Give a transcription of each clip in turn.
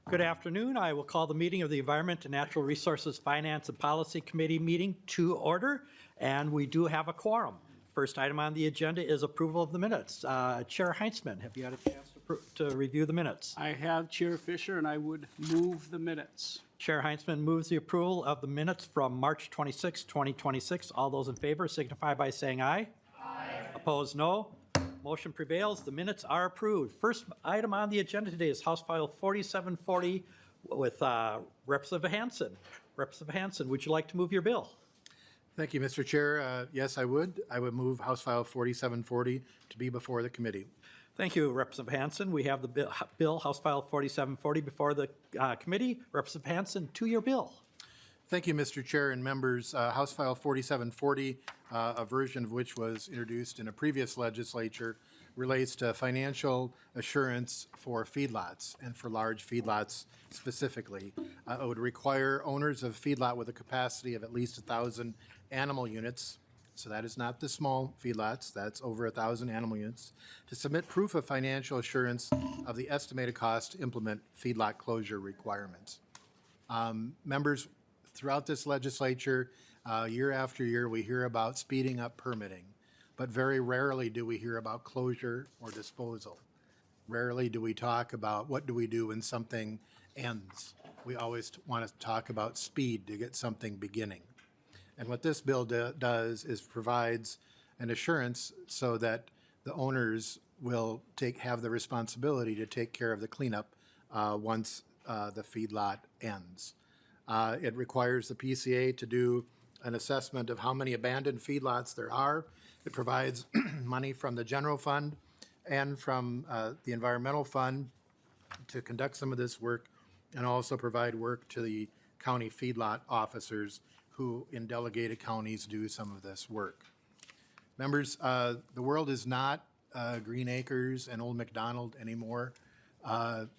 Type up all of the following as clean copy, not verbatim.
Good afternoon. I will call the meeting of the Environment and Natural Resources Finance and Policy Committee meeting to order, and we do have a quorum. First item on the agenda is approval of the minutes. Chair Heinzman, have you had a chance to review the minutes? I have, Chair Fisher, and I would move the minutes. Chair Heinzman moves the approval of the minutes from March 26, 2026. All those in favor signify by saying aye. Aye. Opposed, no. Motion prevails. The minutes are approved. First item on the agenda today is House File 4740 with Representative Hansen. Representative Hansen, would you like to move your bill? Thank you, Mr. Chair. Yes, I would. I would move House File 4740 to be before the committee. Thank you, Representative Hansen. We have the bill House File 4740 before the committee. Representative Hansen, to your bill. Thank you, Mr. Chair and members. House File 4740, a version of which was introduced in a previous legislature, relates to financial assurance for feedlots and for large feedlots specifically. It would require owners of feedlot with a capacity of at least 1,000 animal units, so that is not the small feedlots, that's over 1,000 animal units, to submit proof of financial assurance of the estimated cost to implement feedlot closure requirements. Members, throughout this legislature, year after year, we hear about speeding up permitting, but very rarely do we hear about closure or disposal. Rarely do we talk about what do we do when something ends. We always want to talk about speed to get something beginning. And what this bill does is provides an assurance so that the owners will have the responsibility to take care of the cleanup once the feedlot ends. It requires the PCA to do an assessment of how many abandoned feedlots there are. It provides money from the general fund and from the environmental fund to conduct some of this work, and also provide work to the county feedlot officers who in delegated counties do some of this work. Members, the world is not Green Acres and Old MacDonald anymore.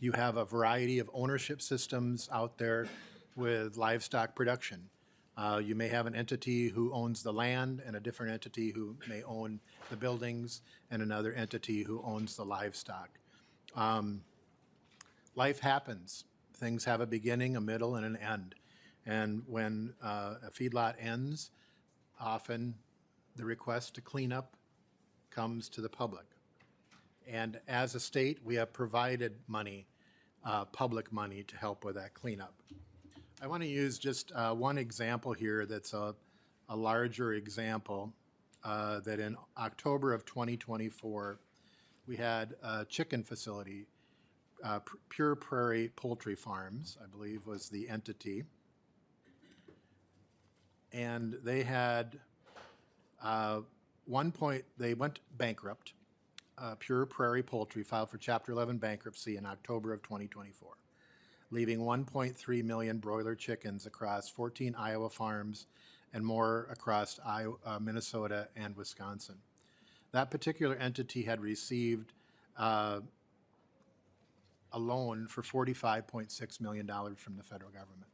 You have a variety of ownership systems out there with livestock production. You may have an entity who owns the land and a different entity who may own the buildings and another entity who owns the livestock. Life happens. Things have a beginning, a middle, and an end. And when a feedlot ends, often the request to clean up comes to the public. And as a state, we have provided money, public money, to help with that cleanup. I want to use just one example here that's a larger example, that in October of 2024, we had a chicken facility, Pure Prairie Poultry Farms, I believe was the entity. And they had they went bankrupt. Pure Prairie Poultry filed for Chapter 11 bankruptcy in October of 2024. Leaving 1.3 million broiler chickens across 14 Iowa farms and more across Minnesota and Wisconsin. That particular entity had received a loan for $45.6 million from the federal government.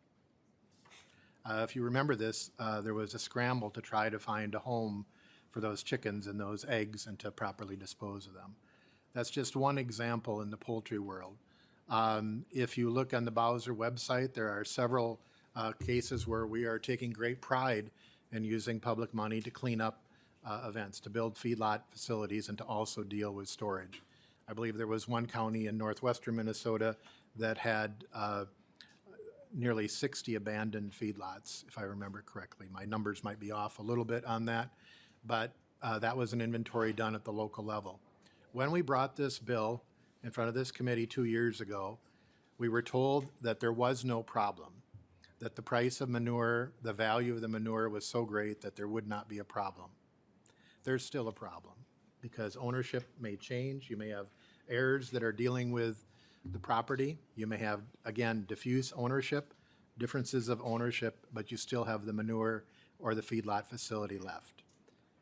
If you remember this, there was a scramble to try to find a home for those chickens and those eggs and to properly dispose of them. That's just one example in the poultry world. If you look on the Bowser website, there are several cases where we are taking great pride in using public money to clean up events, to build feedlot facilities, and to also deal with storage. I believe there was one county in northwestern Minnesota that had nearly 60 abandoned feedlots, if I remember correctly. My numbers might be off a little bit on that, but that was an inventory done at the local level. When we brought this bill in front of this committee 2 years ago, we were told that there was no problem, that the price of manure, the value of the manure was so great that there would not be a problem. There's still a problem because ownership may change. You may have heirs that are dealing with the property. You may have, again, diffuse ownership, differences of ownership, but you still have the manure or the feedlot facility left.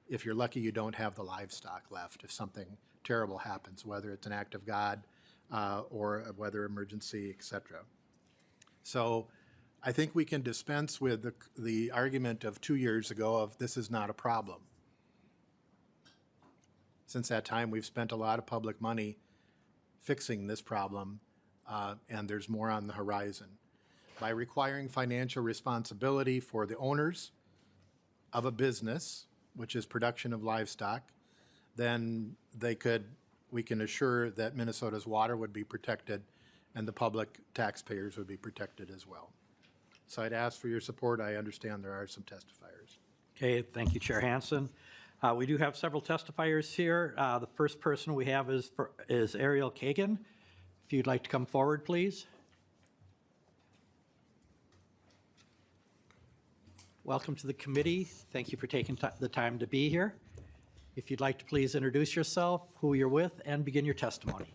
If you're lucky, you don't have the livestock left if something terrible happens, whether it's an act of God or a weather emergency, etc. So I think we can dispense with the argument of 2 years ago of this is not a problem. Since that time, we've spent a lot of public money fixing this problem, and there's more on the horizon. By requiring financial responsibility for the owners of a business, which is production of livestock, then we can assure that Minnesota's water would be protected and the public taxpayers would be protected as well. So I'd ask for your support. I understand there are some testifiers. Okay, thank you, Chair Hansen. We do have several testifiers here. The first person we have is Ariel Kagan. If you'd like to come forward, please. Welcome to the committee. Thank you for taking the time to be here. If you'd like to please introduce yourself, who you're with, and begin your testimony.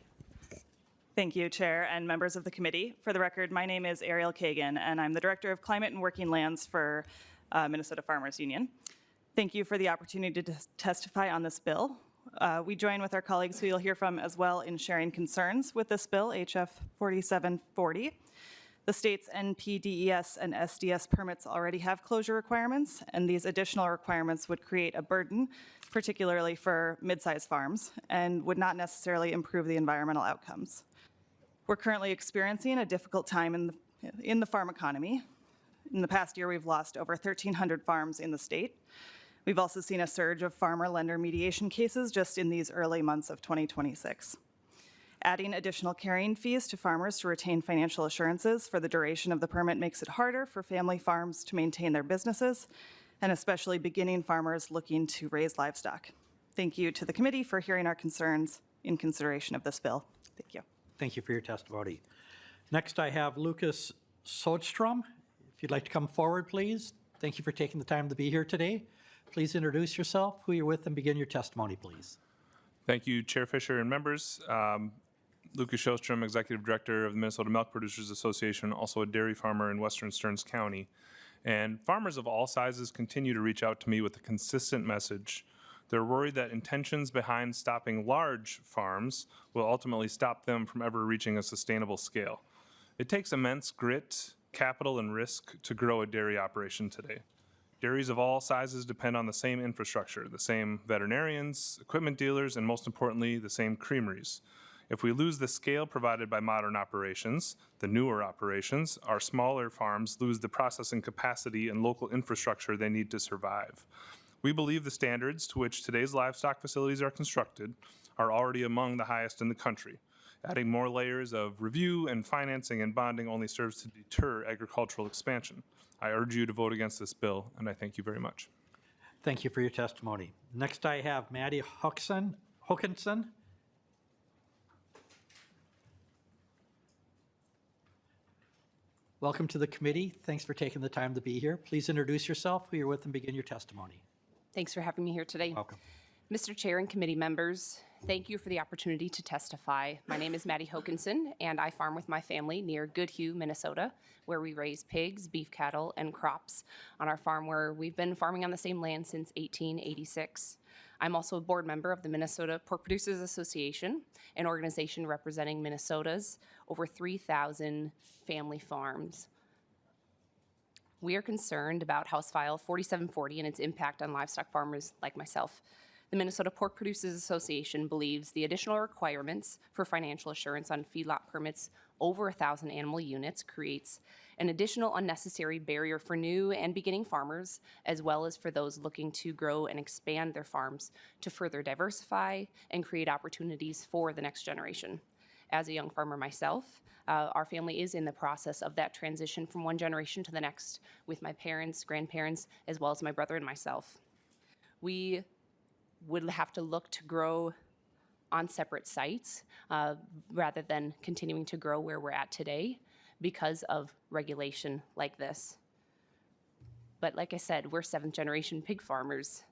Thank you, Chair and members of the committee. For the record, my name is Ariel Kagan, and I'm the Director of Climate and Working Lands for Minnesota Farmers Union. Thank you for the opportunity to testify on this bill. We join with our colleagues who you'll hear from as well in sharing concerns with this bill, HF 4740. The state's NPDES and SDS permits already have closure requirements, and these additional requirements would create a burden, particularly for mid-sized farms, and would not necessarily improve the environmental outcomes. We're currently experiencing a difficult time in the farm economy. In the past year, we've lost over 1,300 farms in the state. We've also seen a surge of farmer-lender mediation cases just in these early months of 2026. Adding additional carrying fees to farmers to retain financial assurances for the duration of the permit makes it harder for family farms to maintain their businesses, and especially beginning farmers looking to raise livestock. Thank you to the committee for hearing our concerns in consideration of this bill. Thank you. Thank you for your testimony. Next, I have Lucas Sodstrom. If you'd like to come forward, please. Thank you for taking the time to be here today. Please introduce yourself, who you're with, and begin your testimony, please. Thank you, Chair Fisher and members. Lucas Sjostrom, Executive Director of the Minnesota Milk Producers Association, also a dairy farmer in western Stearns County. And farmers of all sizes continue to reach out to me with a consistent message. They're worried that intentions behind stopping large farms will ultimately stop them from ever reaching a sustainable scale. It takes immense grit, capital, and risk to grow a dairy operation today. Dairies of all sizes depend on the same infrastructure, the same veterinarians, equipment dealers, and most importantly, the same creameries. If we lose the scale provided by modern operations, the newer operations, our smaller farms lose the processing capacity and local infrastructure they need to survive. We believe the standards to which today's livestock facilities are constructed are already among the highest in the country. Adding more layers of review and financing and bonding only serves to deter agricultural expansion. I urge you to vote against this bill, and I thank you very much. Thank you for your testimony. Next, I have Maddie Hookinson. Welcome to the committee. Thanks for taking the time to be here. Please introduce yourself, who you're with, and begin your testimony. Thanks for having me here today. Welcome. Mr. Chair and committee members, thank you for the opportunity to testify. My name is Maddie Hokinson, and I farm with my family near Goodhue, Minnesota, where we raise pigs, beef cattle, and crops on our farm where we've been farming on the same land since 1886. I'm also a board member of the Minnesota Pork Producers Association, an organization representing Minnesota's over 3,000 family farms. We are concerned about House File 4740 and its impact on livestock farmers like myself. The Minnesota Pork Producers Association believes the additional requirements for financial assurance on feedlot permits over 1,000 animal units creates an additional unnecessary barrier for new and beginning farmers, as well as for those looking to grow and expand their farms to further diversify and create opportunities for the next generation. As a young farmer myself, our family is in the process of that transition from one generation to the next with my parents, grandparents, as well as my brother and myself. We would have to look to grow on separate sites rather than continuing to grow where we're at today because of regulation like this. But like I said, we're 7th generation pig farmers.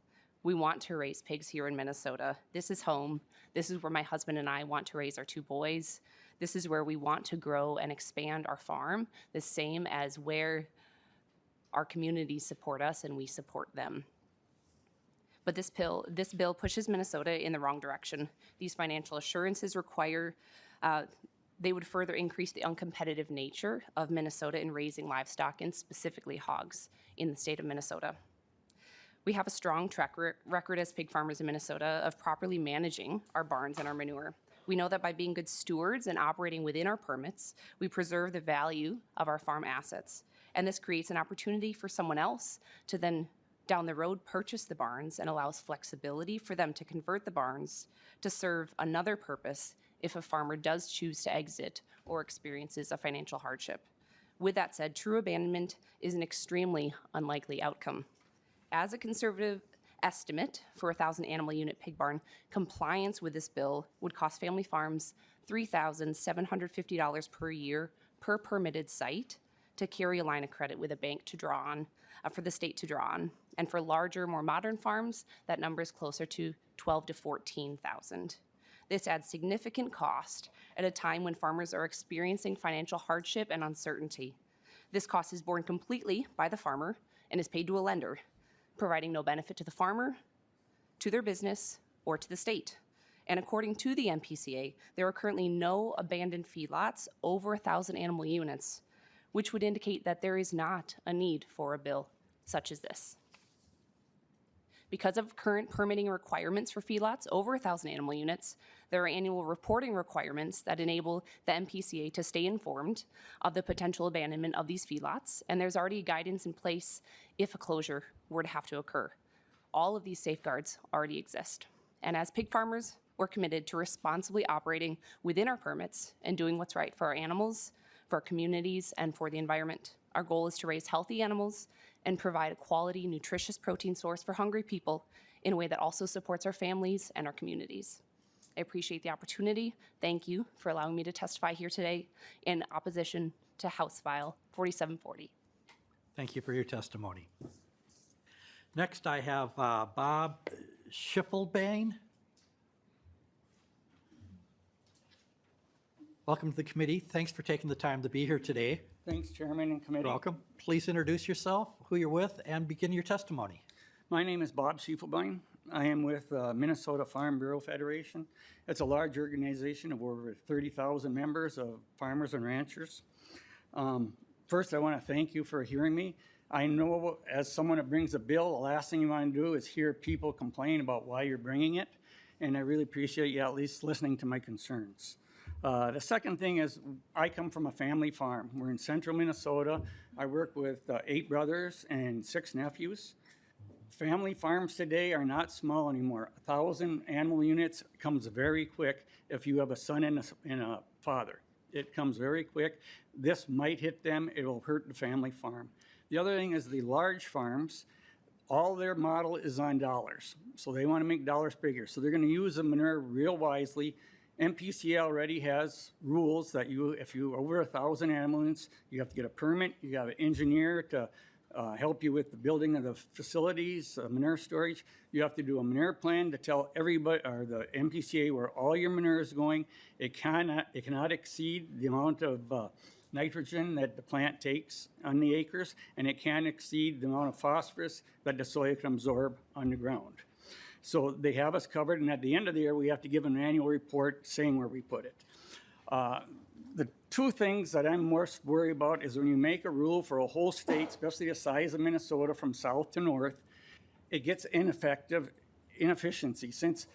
We want to raise pigs here in Minnesota. This is home. This is where my husband and I want to raise our 2 boys. This is where we want to grow and expand our farm, the same as where our communities support us and we support them. But this bill pushes Minnesota in the wrong direction. These financial assurances they would further increase the uncompetitive nature of Minnesota in raising livestock and specifically hogs in the state of Minnesota. We have a strong track record as pig farmers in Minnesota of properly managing our barns and our manure. We know that by being good stewards and operating within our permits, we preserve the value of our farm assets. And this creates an opportunity for someone else to then down the road purchase the barns and allows flexibility for them to convert the barns to serve another purpose if a farmer does choose to exit or experiences a financial hardship. With that said, true abandonment is an extremely unlikely outcome. As a conservative estimate for a 1,000 animal unit pig barn, compliance with this bill would cost family farms $3,750 per year per permitted site to carry a line of credit with a bank to draw on, for the state to draw on. And for larger, more modern farms, that number is closer to $12,000 to $14,000. This adds significant cost at a time when farmers are experiencing financial hardship and uncertainty. This cost is borne completely by the farmer and is paid to a lender, providing no benefit to the farmer, to their business, or to the state. And according to the MPCA, there are currently no abandoned feedlots over 1,000 animal units, which would indicate that there is not a need for a bill such as this. Because of current permitting requirements for feedlots over 1,000 animal units, there are annual reporting requirements that enable the MPCA to stay informed of the potential abandonment of these feedlots, and there's already guidance in place if a closure were to have to occur. All of these safeguards already exist. And as pig farmers, we're committed to responsibly operating within our permits and doing what's right for our animals, for our communities, and for the environment. Our goal is to raise healthy animals and provide a quality, nutritious protein source for hungry people in a way that also supports our families and our communities. I appreciate the opportunity. Thank you for allowing me to testify here today in opposition to House File 4740. Thank you for your testimony. Next, I have Bob Schiffelbein. Welcome to the committee. Thanks for taking the time to be here today. Thanks, Chairman and Committee. Welcome. Please introduce yourself, who you're with, and begin your testimony. My name is Bob Schiefelbein. I am with Minnesota Farm Bureau Federation. It's a large organization of over 30,000 members of farmers and ranchers. First, I want to thank you for hearing me. I know as someone that brings a bill, the last thing you want to do is hear people complain about why you're bringing it, and I really appreciate you at least listening to my concerns. The second thing is I come from a family farm. We're in central Minnesota. I work with 8 brothers and 6 nephews. Family farms today are not small anymore. 1,000 animal units comes very quick if you have a son and a father. It comes very quick. This might hit them. It'll hurt the family farm. The other thing is the large farms, all their model is on dollars. So they want to make dollars bigger. So they're going to use the manure real wisely. MPCA already has rules that if you're over 1,000 animal units, you have to get a permit, you have an engineer to help you with the building of the facilities, manure storage. You have to do a manure plan to tell everybody, or the MPCA, where all your manure is going. It cannot exceed the amount of nitrogen that the plant takes on the acres, and it can't exceed the amount of phosphorus that the soil can absorb on the ground. So they have us covered, and at the end of the year, we have to give an annual report saying where we put it. The 2 things that I'm most worried about is when you make a rule for a whole state, especially the size of Minnesota from south to north, it gets inefficiency, since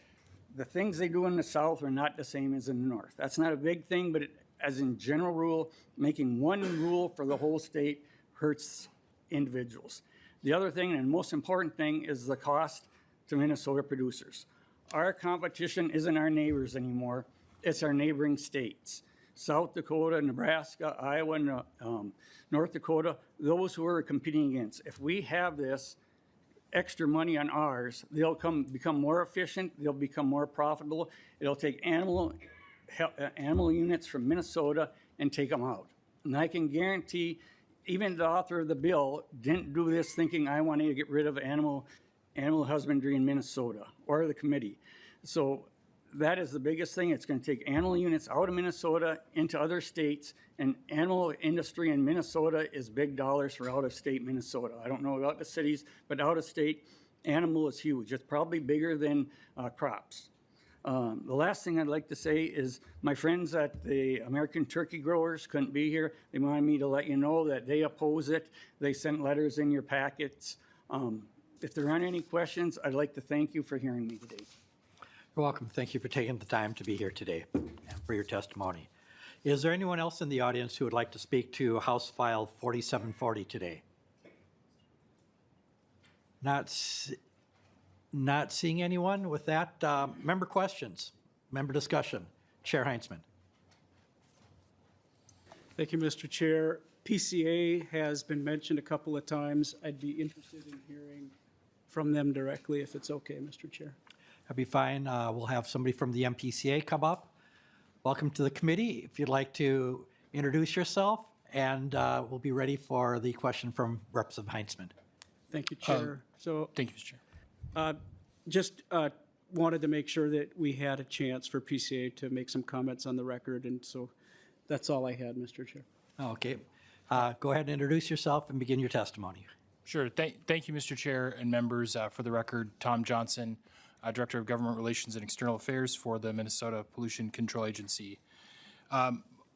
the things they do in the south are not the same as in the north. That's not a big thing, but as in general rule, making one rule for the whole state hurts individuals. The other thing, and most important thing, is the cost to Minnesota producers. Our competition isn't our neighbors anymore, it's our neighboring states. South Dakota, Nebraska, Iowa, and North Dakota, those who we're competing against. If we have this extra money on ours, they'll become more efficient, they'll become more profitable. It'll take animal units from Minnesota and take them out. And I can guarantee, even the author of the bill didn't do this thinking I want to get rid of animal husbandry in Minnesota, or the committee. So that is the biggest thing. It's going to take animal units out of Minnesota into other states, and animal industry in Minnesota is big dollars for out-of-state Minnesota. I don't know about the cities, but out-of-state, animal is huge. It's probably bigger than crops. The last thing I'd like to say is my friends at the American Turkey Growers couldn't be here. They wanted me to let you know that they oppose it. They sent letters in your packets. If there aren't any questions, I'd like to thank you for hearing me today. You're welcome. Thank you for taking the time to be here today and for your testimony. Is there anyone else in the audience who would like to speak to House File 4740 today? Not seeing anyone. With that, member questions, member discussion. Chair Heinzman. Thank you, Mr. Chair. PCA has been mentioned a couple of times. I'd be interested in hearing from them directly if it's okay, Mr. Chair. That'd be fine. We'll have somebody from the MPCA come up. Welcome to the committee. If you'd like to introduce yourself, and we'll be ready for the question from Representative Heinzman. Thank you, Chair. Thank you, Mr. Chair. Just wanted to make sure that we had a chance for PCA to make some comments on the record, and so that's all I had, Mr. Chair. Okay. Go ahead and introduce yourself and begin your testimony. Sure. Thank you, Mr. Chair and members. For the record, Tom Johnson, Director of Government Relations and External Affairs for the Minnesota Pollution Control Agency.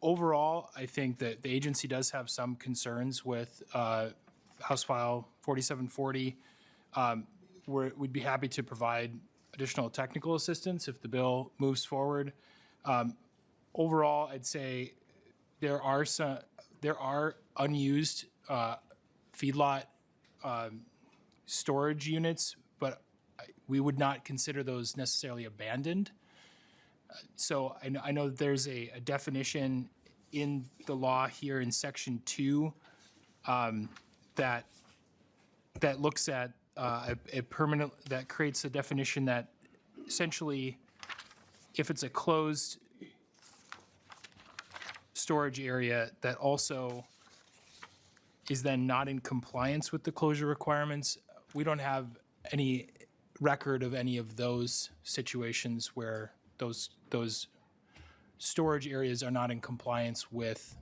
Overall, I think that the agency does have some concerns with House File 4740. We'd be happy to provide additional technical assistance if the bill moves forward. Overall, I'd say there are unused feedlot storage units, but we would not consider those necessarily abandoned. So I know that there's a definition in the law here in Section 2 that looks at a permanent, that creates a definition that essentially, if it's a closed storage area that also is then not in compliance with the closure requirements, we don't have any record of any of those situations where those storage areas are not in compliance with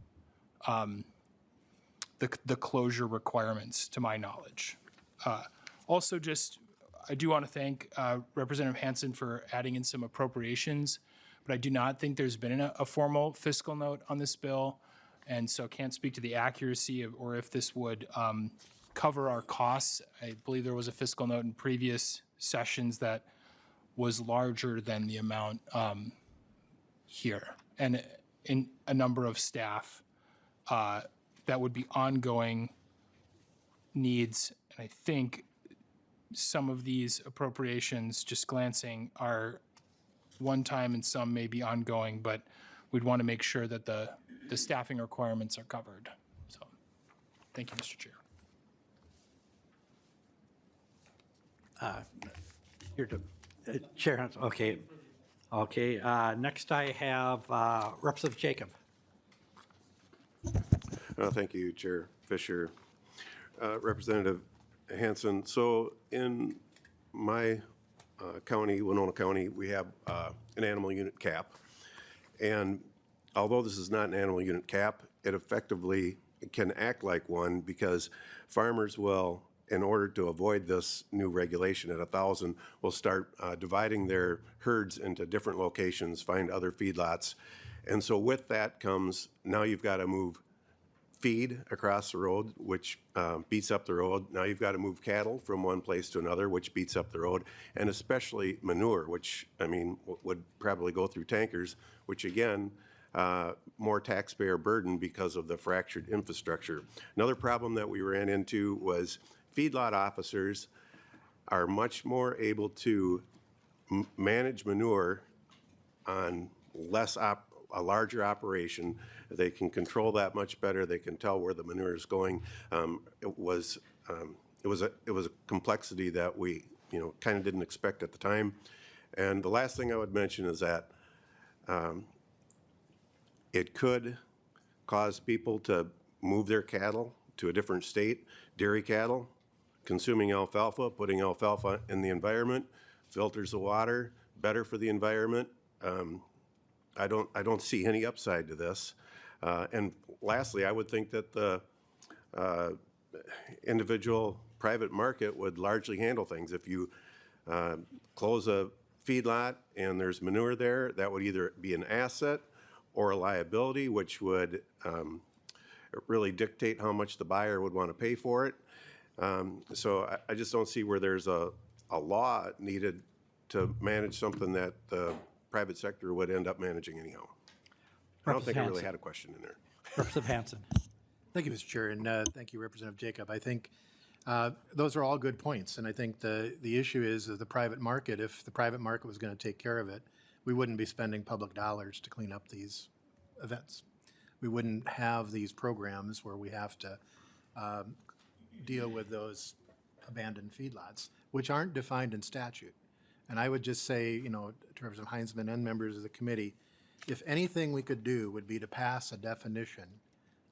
the closure requirements, to my knowledge. Also, I do want to thank Representative Hansen for adding in some appropriations, but I do not think there's been a formal fiscal note on this bill, and so can't speak to the accuracy of, or if this would cover our costs. I believe there was a fiscal note in previous sessions that was larger than the amount here, and in a number of staff that would be ongoing needs. And I think some of these appropriations, just glancing, are one time and some may be ongoing, but we'd want to make sure that the staffing requirements are covered. So, thank you, Mr. Chair. Chair Heinzman. Okay. Okay. Next, I have Representative Jacob. Thank you, Chair Fisher. Representative Hansen, so in my county, Winona County, we have an animal unit cap. And although this is not an animal unit cap, it effectively can act like one because farmers will, in order to avoid this new regulation at 1,000, will start dividing their herds into different locations, find other feedlots. And so with that comes, now you've got to move feed across the road, which beats up the road. Now you've got to move cattle from one place to another, which beats up the road, and especially manure, which, I mean, would probably go through tankers, which again, more taxpayer burden because of the fractured infrastructure. Another problem that we ran into was feedlot officers are much more able to manage manure on a larger operation. They can control that much better. They can tell where the manure is going. It was a complexity that we, kind of didn't expect at the time. And the last thing I would mention is that it could cause people to move their cattle to a different state. Dairy cattle consuming alfalfa, putting alfalfa in the environment, filters the water, better for the environment. I don't see any upside to this. And lastly, I would think that the individual private market would largely handle things. If you close a feedlot and there's manure there, that would either be an asset or a liability, which would really dictate how much the buyer would want to pay for it. So I just don't see where there's a law needed to manage something that the private sector would end up managing anyhow. I don't think I really Hansen. had a question in there. Representative Hansen. Thank you, Mr. Chair, and thank you, Representative Jacob. I think those are all good points, and I think the issue is that the private market, if the private market was going to take care of it, we wouldn't be spending public dollars to clean up these events. We wouldn't have these programs where we have to deal with those abandoned feedlots, which aren't defined in statute. And I would just say, you know, to Representative Heinzman and members of the committee, if anything we could do would be to pass a definition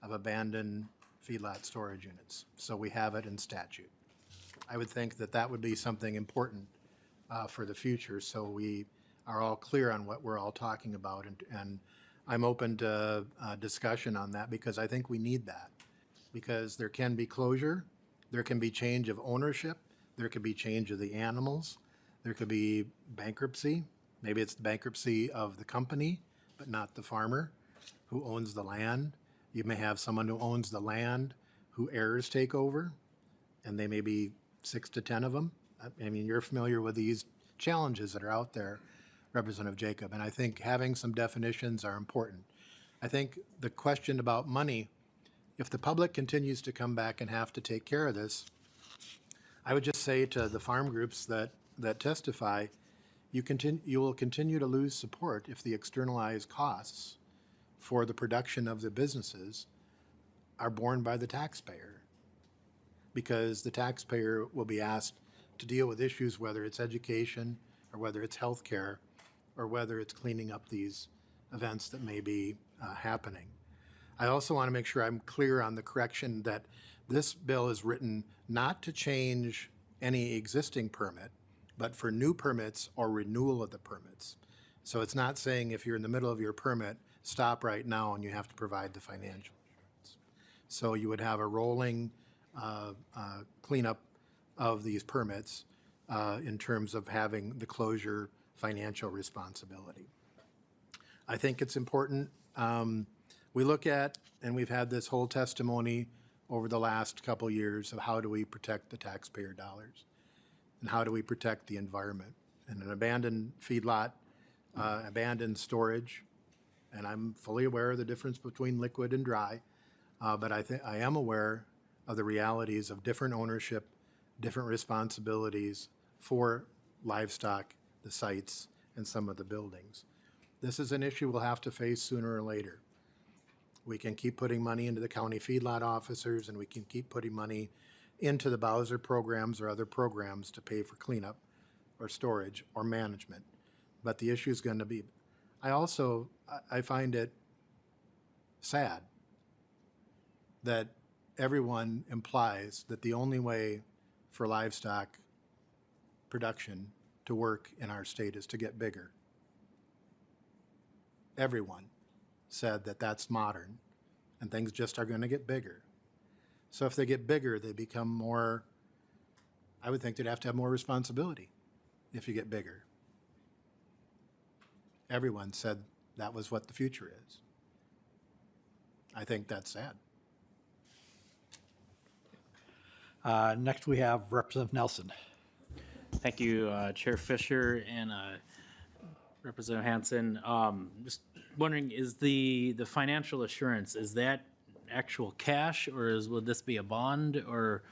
of abandoned feedlot storage units, so we have it in statute. I would think that that would be something important for the future, so we are all clear on what we're all talking about, and I'm open to discussion on that because I think we need that. Because there can be closure, there can be change of ownership, there could be change of the animals, there could be bankruptcy. Maybe it's the bankruptcy of the company, but not the farmer who owns the land. You may have someone who owns the land who heirs take over, and they may be 6 to 10 of them. I mean, you're familiar with these challenges that are out there, Representative Jacob, and I think having some definitions are important. I think the question about money, if the public continues to come back and have to take care of this, I would just say to the farm groups that testify, you will continue to lose support if the externalized costs for the production of the businesses are borne by the taxpayer. Because the taxpayer will be asked to deal with issues, whether it's education or whether it's healthcare or whether it's cleaning up these events that may be happening. I also want to make sure I'm clear on the correction that this bill is written not to change any existing permit, but for new permits or renewal of the permits. So it's not saying if you're in the middle of your permit, stop right now and you have to provide the financial insurance. So you would have a rolling cleanup of these permits in terms of having the closure financial responsibility. I think it's important. We look at, and we've had this whole testimony over the last couple years of how do we protect the taxpayer dollars and how do we protect the environment. And an abandoned feedlot, abandoned storage, and I'm fully aware of the difference between liquid and dry, but I am aware of the realities of different ownership, different responsibilities for livestock, the sites, and some of the buildings. This is an issue we'll have to face sooner or later. We can keep putting money into the county feedlot officers, and we can keep putting money into the Bowser programs or other programs to pay for cleanup or storage or management. But the issue is going to be, I find it sad that everyone implies that the only way for livestock production to work in our state is to get bigger. Everyone said that that's modern and things just are going to get bigger. So if they get bigger, they become more, I would think they'd have to have more responsibility if you get bigger. Everyone said that was what the future is. I think that's sad. Next, we have Representative Nelson. Thank you, Chair Fisher and Representative Hansen. Just wondering, is the financial assurance, is that actual cash, or would this be a bond, or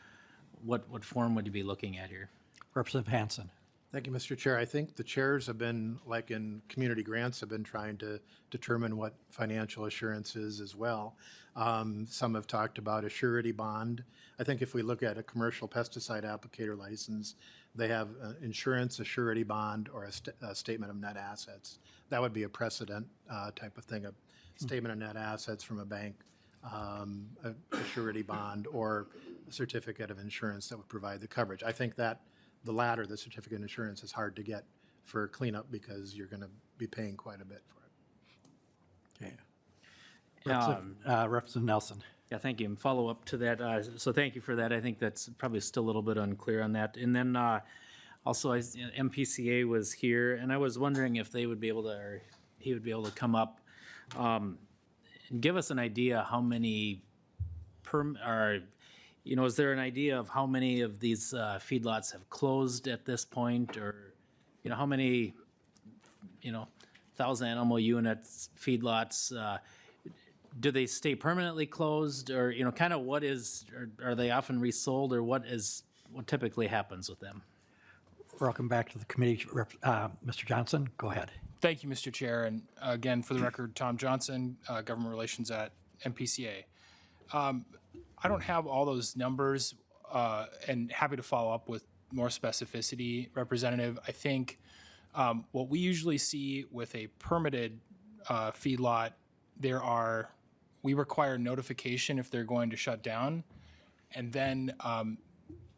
what form would you be looking at here? Representative Hansen. Thank you, Mr. Chair. I think the chairs have been, like in community grants, have been trying to determine what financial assurance is as well. Some have talked about a surety bond. I think if we look at a commercial pesticide applicator license, they have insurance, a surety bond, or a statement of net assets. That would be a precedent type of thing, a statement of net assets from a bank, a surety bond, or a certificate of insurance that would provide the coverage. I think that the latter, the certificate of insurance, is hard to get for cleanup because you're going to be paying quite a bit for it. Okay. Representative Nelson. Yeah, thank you. And follow up to that. So thank you for that. I think that's probably still a little bit unclear on that. And then also, MPCA was here, and I was wondering if they would be able to, or he would be able to come up and give us an idea how many is there an idea of how many of these feedlots have closed at this point, or how many, 1,000 animal units, feedlots, do they stay permanently closed, or, kind of what is, are they often resold, or what typically happens with them? Welcome back to the committee. Mr. Johnson, go ahead. Thank you, Mr. Chair. And again, for the record, Tom Johnson, Government Relations at MPCA. I don't have all those numbers and happy to follow up with more specificity, Representative. I think what we usually see with a permitted feedlot, we require notification if they're going to shut down. And then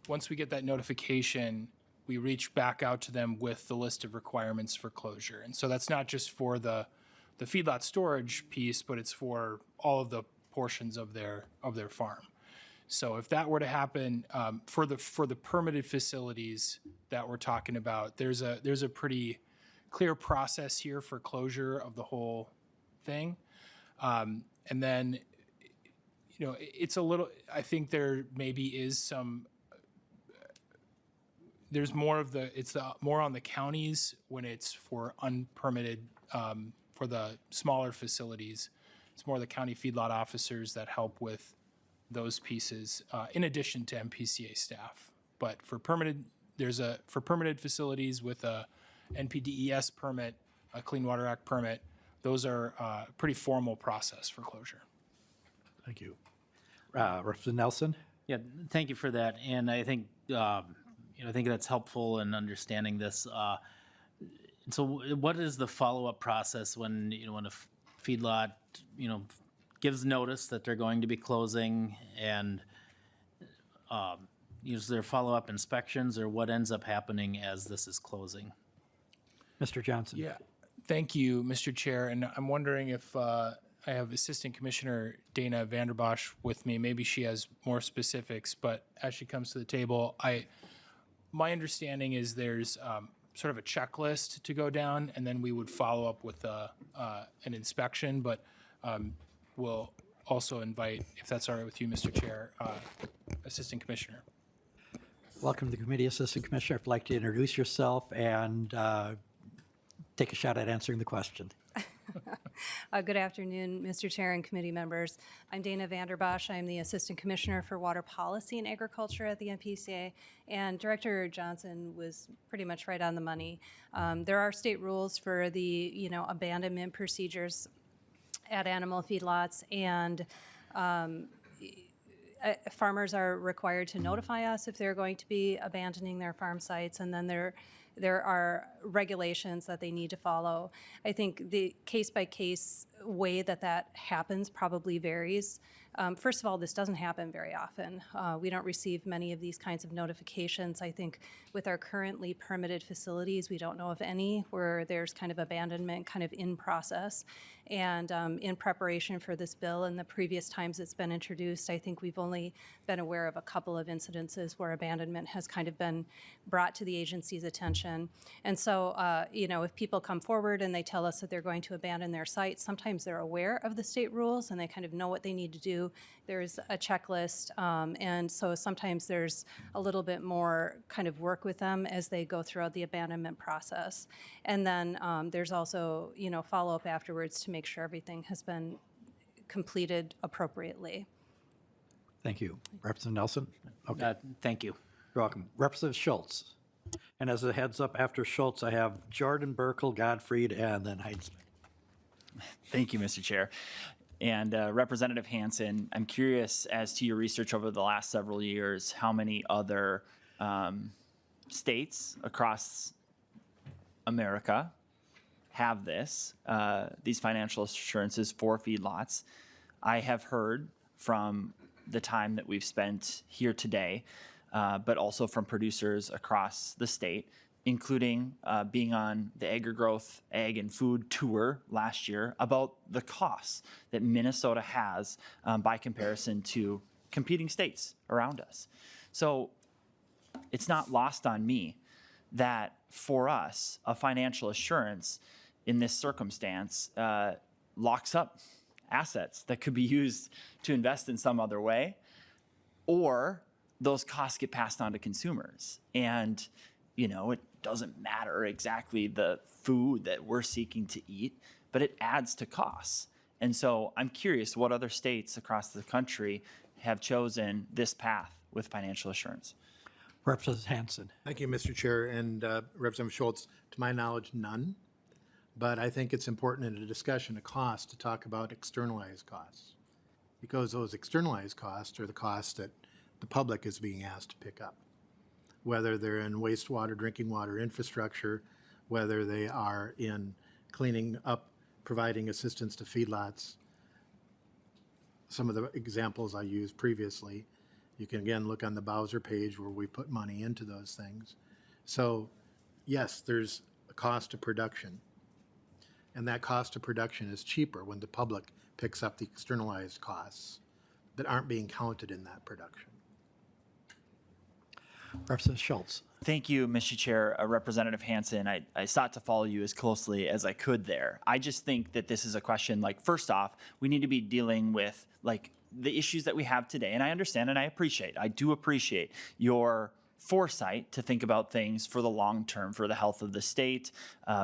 once we get that notification, we reach back out to them with the list of requirements for closure. And so that's not just for the feedlot storage piece, but it's for all of the portions of their farm. So if that were to happen for the permitted facilities that we're talking about, there's a pretty clear process here for closure of the whole thing. And then, it's a little, I think there maybe is some, there's more more on the counties when it's for unpermitted, for the smaller facilities. It's more the county feedlot officers that help with those pieces, in addition to MPCA staff. But for permitted, for permitted facilities with a NPDES permit, a Clean Water Act permit, those are a pretty formal process for closure. Thank you. Representative Nelson? Yeah, thank you for that. And I think, I think that's helpful in understanding this. So what is the follow-up process when, when a feedlot, gives notice that they're going to be closing, and is there follow-up inspections, or what ends up happening as this is closing? Mr. Johnson? Yeah, thank you, Mr. Chair. And I'm wondering if I have Assistant Commissioner Dana Vanderbosch with me. Maybe she has more specifics, but as she comes to the table, my understanding is there's sort of a checklist to go down, and then we would follow up with an inspection, but we'll also invite, if that's all right with you, Mr. Chair, Assistant Commissioner. Welcome to the committee, Assistant Commissioner. If you'd like to introduce yourself and take a shot at answering the question. Good afternoon, Mr. Chair and committee members. I'm Dana Vanderbosch. I'm the Assistant Commissioner for Water Policy and Agriculture at the MPCA, and Director Johnson was pretty much right on the money. There are state rules for the, abandonment procedures at animal feedlots, and farmers are required to notify us if they're going to be abandoning their farm sites, and then there are regulations that they need to follow. I think the case-by-case way that happens probably varies. First of all, this doesn't happen very often. We don't receive many of these kinds of notifications. I think with our currently permitted facilities, we don't know of any where there's kind of abandonment kind of in process. And in preparation for this bill and the previous times it's been introduced, I think we've only been aware of a couple of incidences where abandonment has kind of been brought to the agency's attention. And so, if people come forward and they tell us that they're going to abandon their site, sometimes they're aware of the state rules and they kind of know what they need to do. There's a checklist, and so sometimes there's a little bit more kind of work with them as they go throughout the abandonment process. And then there's also, follow-up afterwards to make sure everything has been completed appropriately. Thank you. Representative Nelson? Okay. Thank you. You're welcome. Representative Schultz. And as a heads up, after Schultz, I have Jordan, Burkle, Gottfried, and then Heinz. Thank you, Mr. Chair. And Representative Hansen, I'm curious, as to your research over the last several years, how many other states across America have these financial assurances for feedlots. I have heard from the time that we've spent here today, but also from producers across the state, including being on the AgriGrowth Ag and Food Tour last year, about the costs that Minnesota has by comparison to competing states around us. So it's not lost on me that for us, a financial assurance in this circumstance locks up assets that could be used to invest in some other way, or those costs get passed on to consumers. And doesn't matter exactly the food that we're seeking to eat, but it adds to costs. And so I'm curious what other states across the country have chosen this path with financial assurance. Representative Hansen. Thank you, Mr. Chair, and Representative Schultz. To my knowledge, none. But I think it's important in a discussion of cost to talk about externalized costs, because those externalized costs are the costs that the public is being asked to pick up, whether they're in wastewater, drinking water infrastructure, whether they are in cleaning up, providing assistance to feedlots. Some of the examples I used previously, you can again look on the Bowser page where we put money into those things. So yes, there's a cost of production. And that cost of production is cheaper when the public picks up the externalized costs that aren't being counted in that production. Representative Schultz. Thank you, Mr. Chair. Representative Hansen, I sought to follow you as closely as I could there. I just think that this is a question, like, first off, we need to be dealing with, like, the issues that we have today. And I understand and I do appreciate your foresight to think about things for the long term, for the health of the state,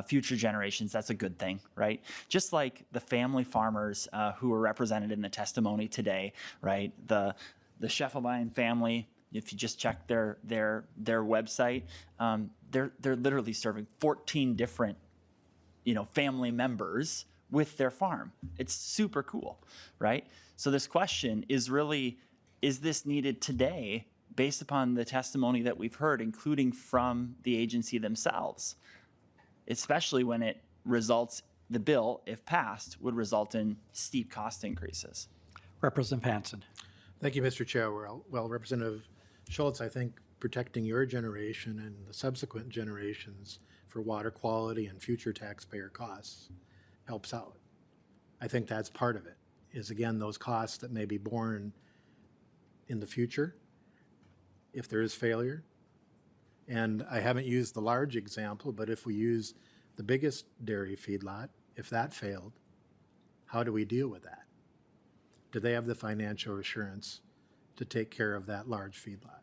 future generations. That's a good thing, right? Just like the family farmers who were represented in the testimony today, right? The Scheffelbein family, if you just check their website, they're literally serving 14 different, family members with their farm. It's super cool, right? So this question is really, is this needed today based upon the testimony that we've heard, including from the agency themselves, especially when it results, the bill, if passed, would result in steep cost increases. Representative Hansen. Thank you, Mr. Chair. Well, Representative Schultz, I think protecting your generation and the subsequent generations for water quality and future taxpayer costs helps out. I think that's part of it, is again, those costs that may be borne in the future if there is failure. And I haven't used the large example, but if we use the biggest dairy feedlot, if that failed, how do we deal with that? Do they have the financial assurance to take care of that large feedlot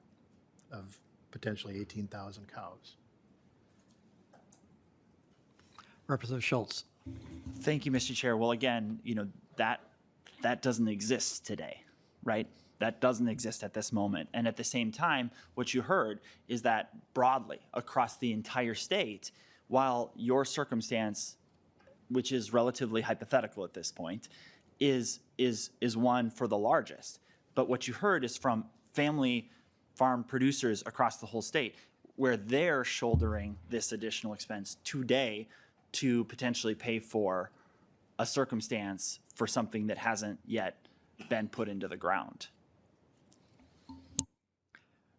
of potentially 18,000 cows? Representative Schultz. Thank you, Mr. Chair. Well, again, that doesn't exist today, right? That doesn't exist at this moment. And at the same time, what you heard is that broadly across the entire state, while your circumstance, which is relatively hypothetical at this point, is one for the largest. But what you heard is from family farm producers across the whole state, where they're shouldering this additional expense today to potentially pay for a circumstance for something that hasn't yet been put into the ground.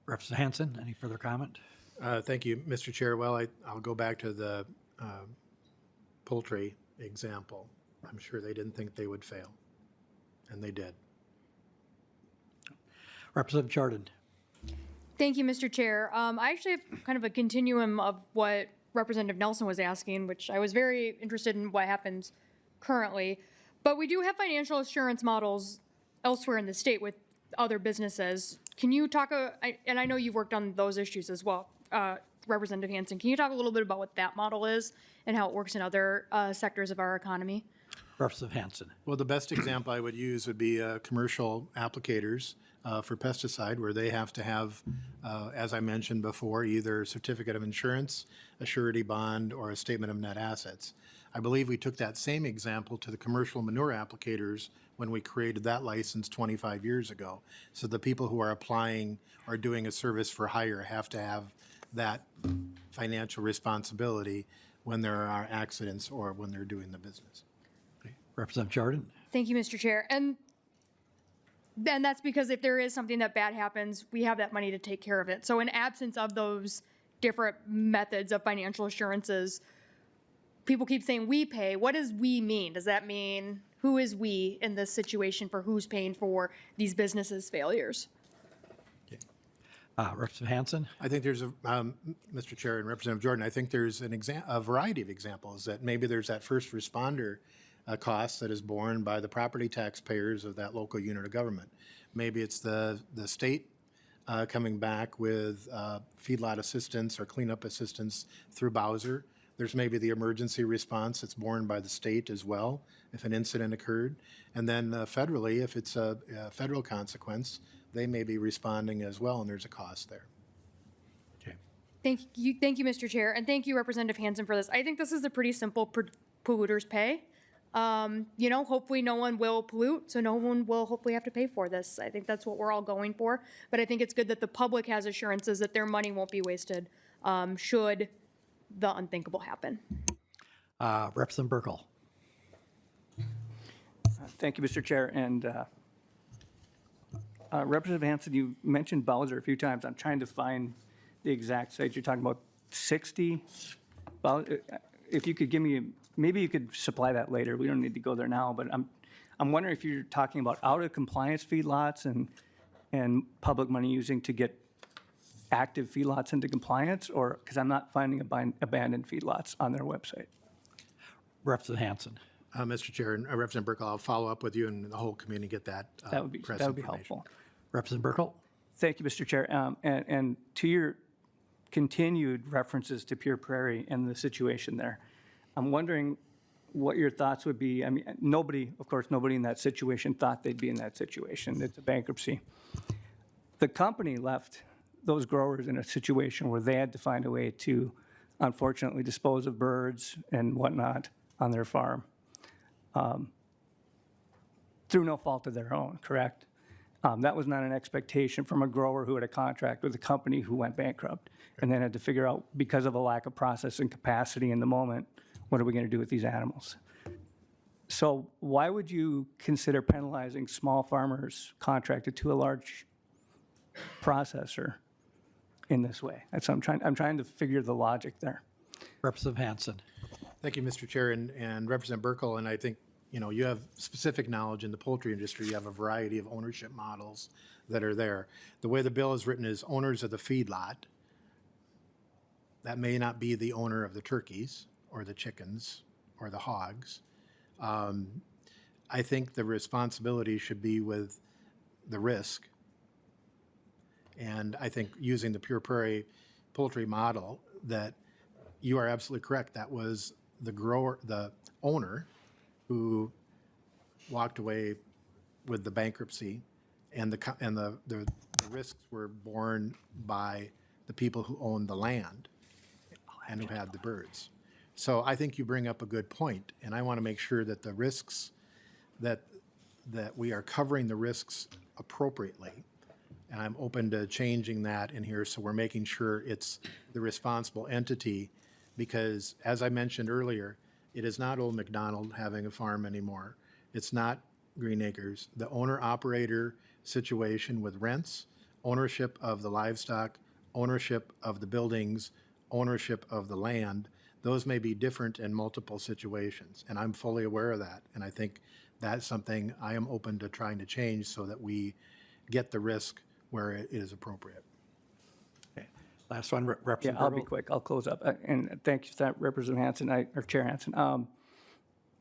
Representative Hansen, any further comment? Thank you, Mr. Chair. Well, I'll go back to the poultry example. I'm sure they didn't think they would fail, and they did. Representative Jordan. Thank you, Mr. Chair. I actually have kind of a continuum of what Representative Nelson was asking, which I was very interested in what happens currently. But we do have financial assurance models elsewhere in the state with other businesses. Can you talk, and I know you've worked on those issues as well, Representative Hansen, can you talk a little bit about what that model is and how it works in other sectors of our economy? Representative Hansen. Well, the best example I would use would be commercial applicators for pesticide, where they have to have, as I mentioned before, either a certificate of insurance, a surety bond, or a statement of net assets. I believe we took that same example to the commercial manure applicators when we created that license 25 years ago. So the people who are applying or doing a service for hire have to have that financial responsibility when there are accidents or when they're doing the business. Representative Jordan. Thank you, Mr. Chair. And then that's because if there is something that bad happens, we have that money to take care of it. So in absence of those different methods of financial assurances, people keep saying we pay. What does we mean? Does that mean who is we in this situation for who's paying for these businesses' failures? Representative Hansen. I think there's Mr. Chair and Representative Jordan, I think there's a variety of examples that maybe there's that first responder cost that is borne by the property taxpayers of that local unit of government. Maybe it's the state coming back with feedlot assistance or cleanup assistance through Bowser. There's maybe the emergency response that's borne by the state as well, if an incident occurred. And then federally, if it's a federal consequence, they may be responding as well, and there's a cost there. Thank you, Mr. Chair, and thank you, Representative Hansen, for this. I think this is a pretty simple polluters pay. You know, hopefully no one will pollute, so no one will hopefully have to pay for this. I think that's what we're all going for. But I think it's good that the public has assurances that their money won't be wasted should the unthinkable happen. Representative Burkle. Thank you, Mr. Chair. And Representative Hansen, you mentioned Bowser a few times. I'm trying to find the exact site. You're talking about 60? If you could give me, maybe you could supply that later. We don't need to go there now, but I'm wondering if you're talking about out-of-compliance feedlots and public money using to get active feedlots into compliance, or, because I'm not finding abandoned feedlots on their website. Representative Hansen. Mr. Chair, and Representative Burkle, I'll follow up with you and the whole community get that That would be information. helpful. Representative Burkle. Thank you, Mr. Chair. And to your continued references to Pure Prairie and the situation there, I'm wondering what your thoughts would be. I mean, nobody in that situation thought they'd be in that situation. It's a bankruptcy. The company left those growers in a situation where they had to find a way to, unfortunately, dispose of birds and whatnot on their farm through no fault of their own, correct? That was not an expectation from a grower who had a contract with a company who went bankrupt and then had to figure out, because of a lack of processing capacity in the moment, what are we going to do with these animals? So why would you consider penalizing small farmers contracted to a large processor in this way? That's I'm trying to figure the logic there. Representative Hansen. Thank you, Mr. Chair, and Representative Burkle, and I think, you know, you have specific knowledge in the poultry industry. You have a variety of ownership models that are there. The way the bill is written is owners of the feedlot. That may not be the owner of the turkeys or the chickens or the hogs. I think the responsibility should be with the risk. And I think using the Pure Prairie poultry model, that you are absolutely correct. That was the grower, the owner, who walked away with the bankruptcy, and the risks were borne by the people who owned the land and who had the birds. So I think you bring up a good point, and I want to make sure that the risks, that we are covering the risks appropriately. And I'm open to changing that in here, so we're making sure it's the responsible entity, because as I mentioned earlier, it is not Old McDonald having a farm anymore. It's not Green Acres. The owner-operator situation with rents, ownership of the livestock, ownership of the buildings, ownership of the land, those may be different in multiple situations, and I'm fully aware of that. And I think that's something I am open to trying to change so that we get the risk where it is appropriate. Okay. Last one, Representative Yeah, I'll be Burkle. quick. I'll close up. And thank you for that, Representative Hansen, or Chair Hansen.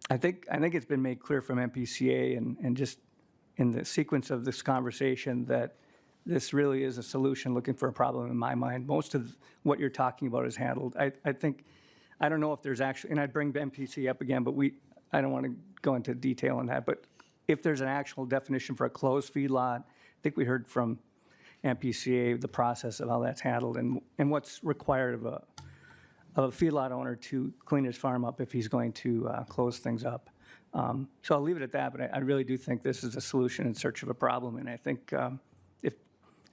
I think it's been made clear from MPCA and just in the sequence of this conversation that this really is a solution looking for a problem in my mind. Most of what you're talking about is handled. I don't know if there's actually, and I'd bring MPCA up again, but I don't want to go into detail on that, but if there's an actual definition for a closed feedlot, I think we heard from MPCA the process of how that's handled and what's required of a feedlot owner to clean his farm up if he's going to close things up. So I'll leave it at that, but I really do think this is a solution in search of a problem, and I think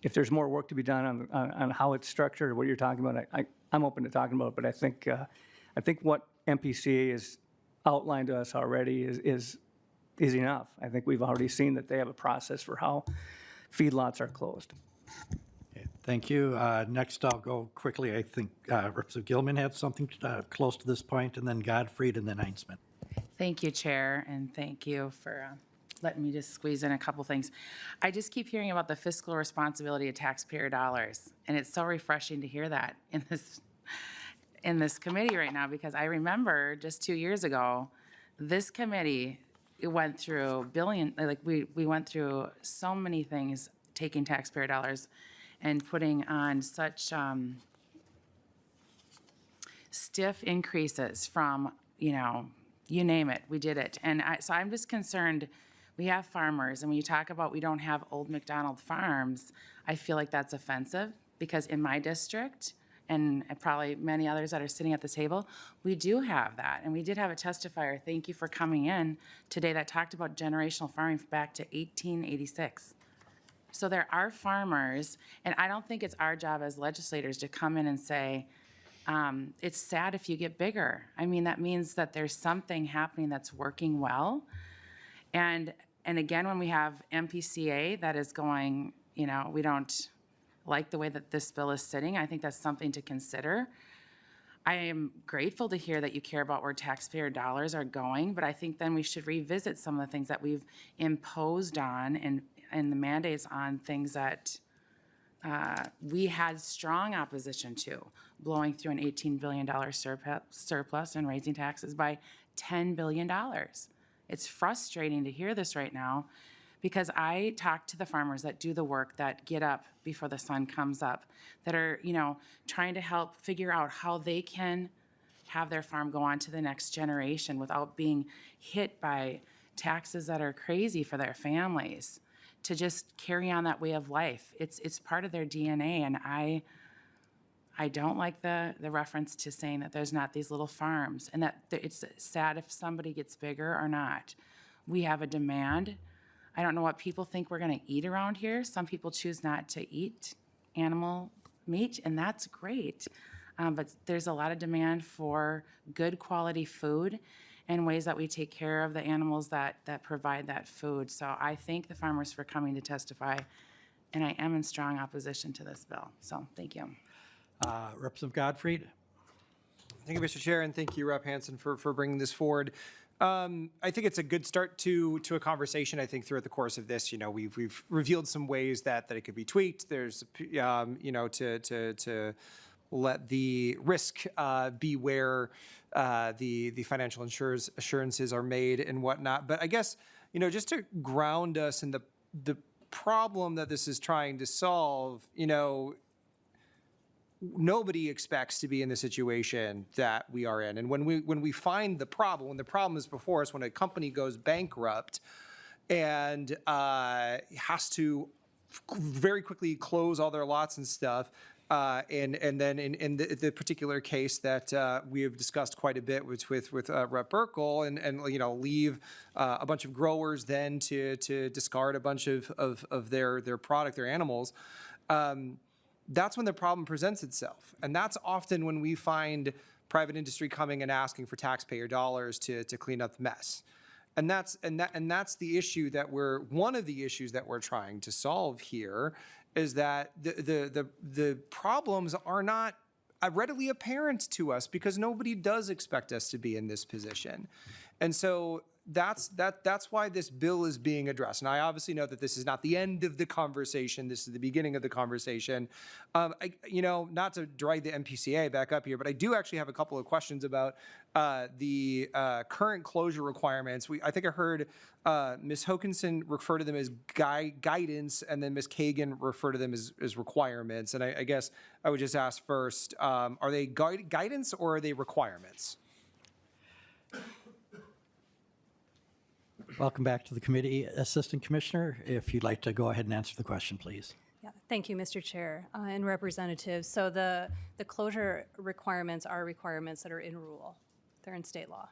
if there's more work to be done on how it's structured or what you're talking about, I'm open to talking about it, but I think what MPCA has outlined to us already is enough. I think we've already seen that they have a process for how feedlots are closed. Okay, thank you. Next, I'll go quickly. I think Representative Gilman had something close to this point, and then Godfried, and then Einsman. Thank you, Chair, and thank you for letting me just squeeze in a couple things. I just keep hearing about the fiscal responsibility of taxpayer dollars, and it's so refreshing to hear that in this committee right now, because I remember just 2 years ago, this committee went through we went through so many things taking taxpayer dollars, and putting on such stiff increases from, you know, you name it, we did it. And so I'm just concerned, we have farmers, and when you talk about we don't have old McDonald farms, I feel like that's offensive, because in my district, and probably many others that are sitting at the table, we do have that. And we did have a testifier, thank you for coming in today, that talked about generational farming back to 1886. So there are farmers, and I don't think it's our job as legislators to come in and say, it's sad if you get bigger. I mean, that means that there's something happening that's working well. And again, when we have MPCA that is going, you know, we don't like the way that this bill is sitting, I think that's something to consider. I am grateful to hear that you care about where taxpayer dollars are going, but I think then we should revisit some of the things that we've imposed on and the mandates on things that we had strong opposition to, blowing through an $18 billion surplus and raising taxes by $10 billion. It's frustrating to hear this right now, because I talk to the farmers that do the work, that get up before the sun comes up, that are, you know, trying to help figure out how they can have their farm go on to the next generation without being hit by taxes that are crazy for their families, to just carry on that way of life. It's part of their DNA, and I don't like the reference to saying that there's not these little farms, and that it's sad if somebody gets bigger or not. We have a demand. I don't know what people think we're going to eat around here. Some people choose not to eat animal meat, and that's great. But there's a lot of demand for good quality food and ways that we take care of the animals that provide that food. So I thank the farmers for coming to testify, and I am in strong opposition to this bill. So thank you. Representative Gottfried? Thank you, Mr. Chair, and thank you, Rep. Hansen, for bringing this forward. I think it's a good start to a conversation. I think throughout the course of this, you know, we've revealed some ways that it could be tweaked. There's, you know, to let the risk be where the financial assurances are made and whatnot. But I guess, you know, just to ground us in the problem that this is trying to solve, you know, nobody expects to be in the situation that we are in. And when we find the problem, when the problem is before us, when a company goes bankrupt and has to very quickly close all their lots and stuff, and then in the particular case that we have discussed quite a bit with Rep. Burkle, and you know, leave a bunch of growers then to discard a bunch of their product, their animals. That's when the problem presents itself. And that's often when we find private industry coming and asking for taxpayer dollars to clean up the mess. And that's the issue that one of the issues that we're trying to solve here, is that the problems are not readily apparent to us because nobody does expect us to be in this position. And so that's why this bill is being addressed. And I obviously know that this is not the end of the conversation. This is the beginning of the conversation. You know, not to drag the MPCA back up here, but I do actually have a couple of questions about the current closure requirements. I think I heard Ms. Hokinson refer to them as guidance, and then Ms. Kagan refer to them as requirements. And I guess I would just ask first, are they guidance or are they requirements? Welcome back to the committee. Assistant Commissioner, if you'd like to go ahead and answer the question, please. Yeah, thank you, Mr. Chair and representatives. So the closure requirements are requirements that are in rule. They're in state law.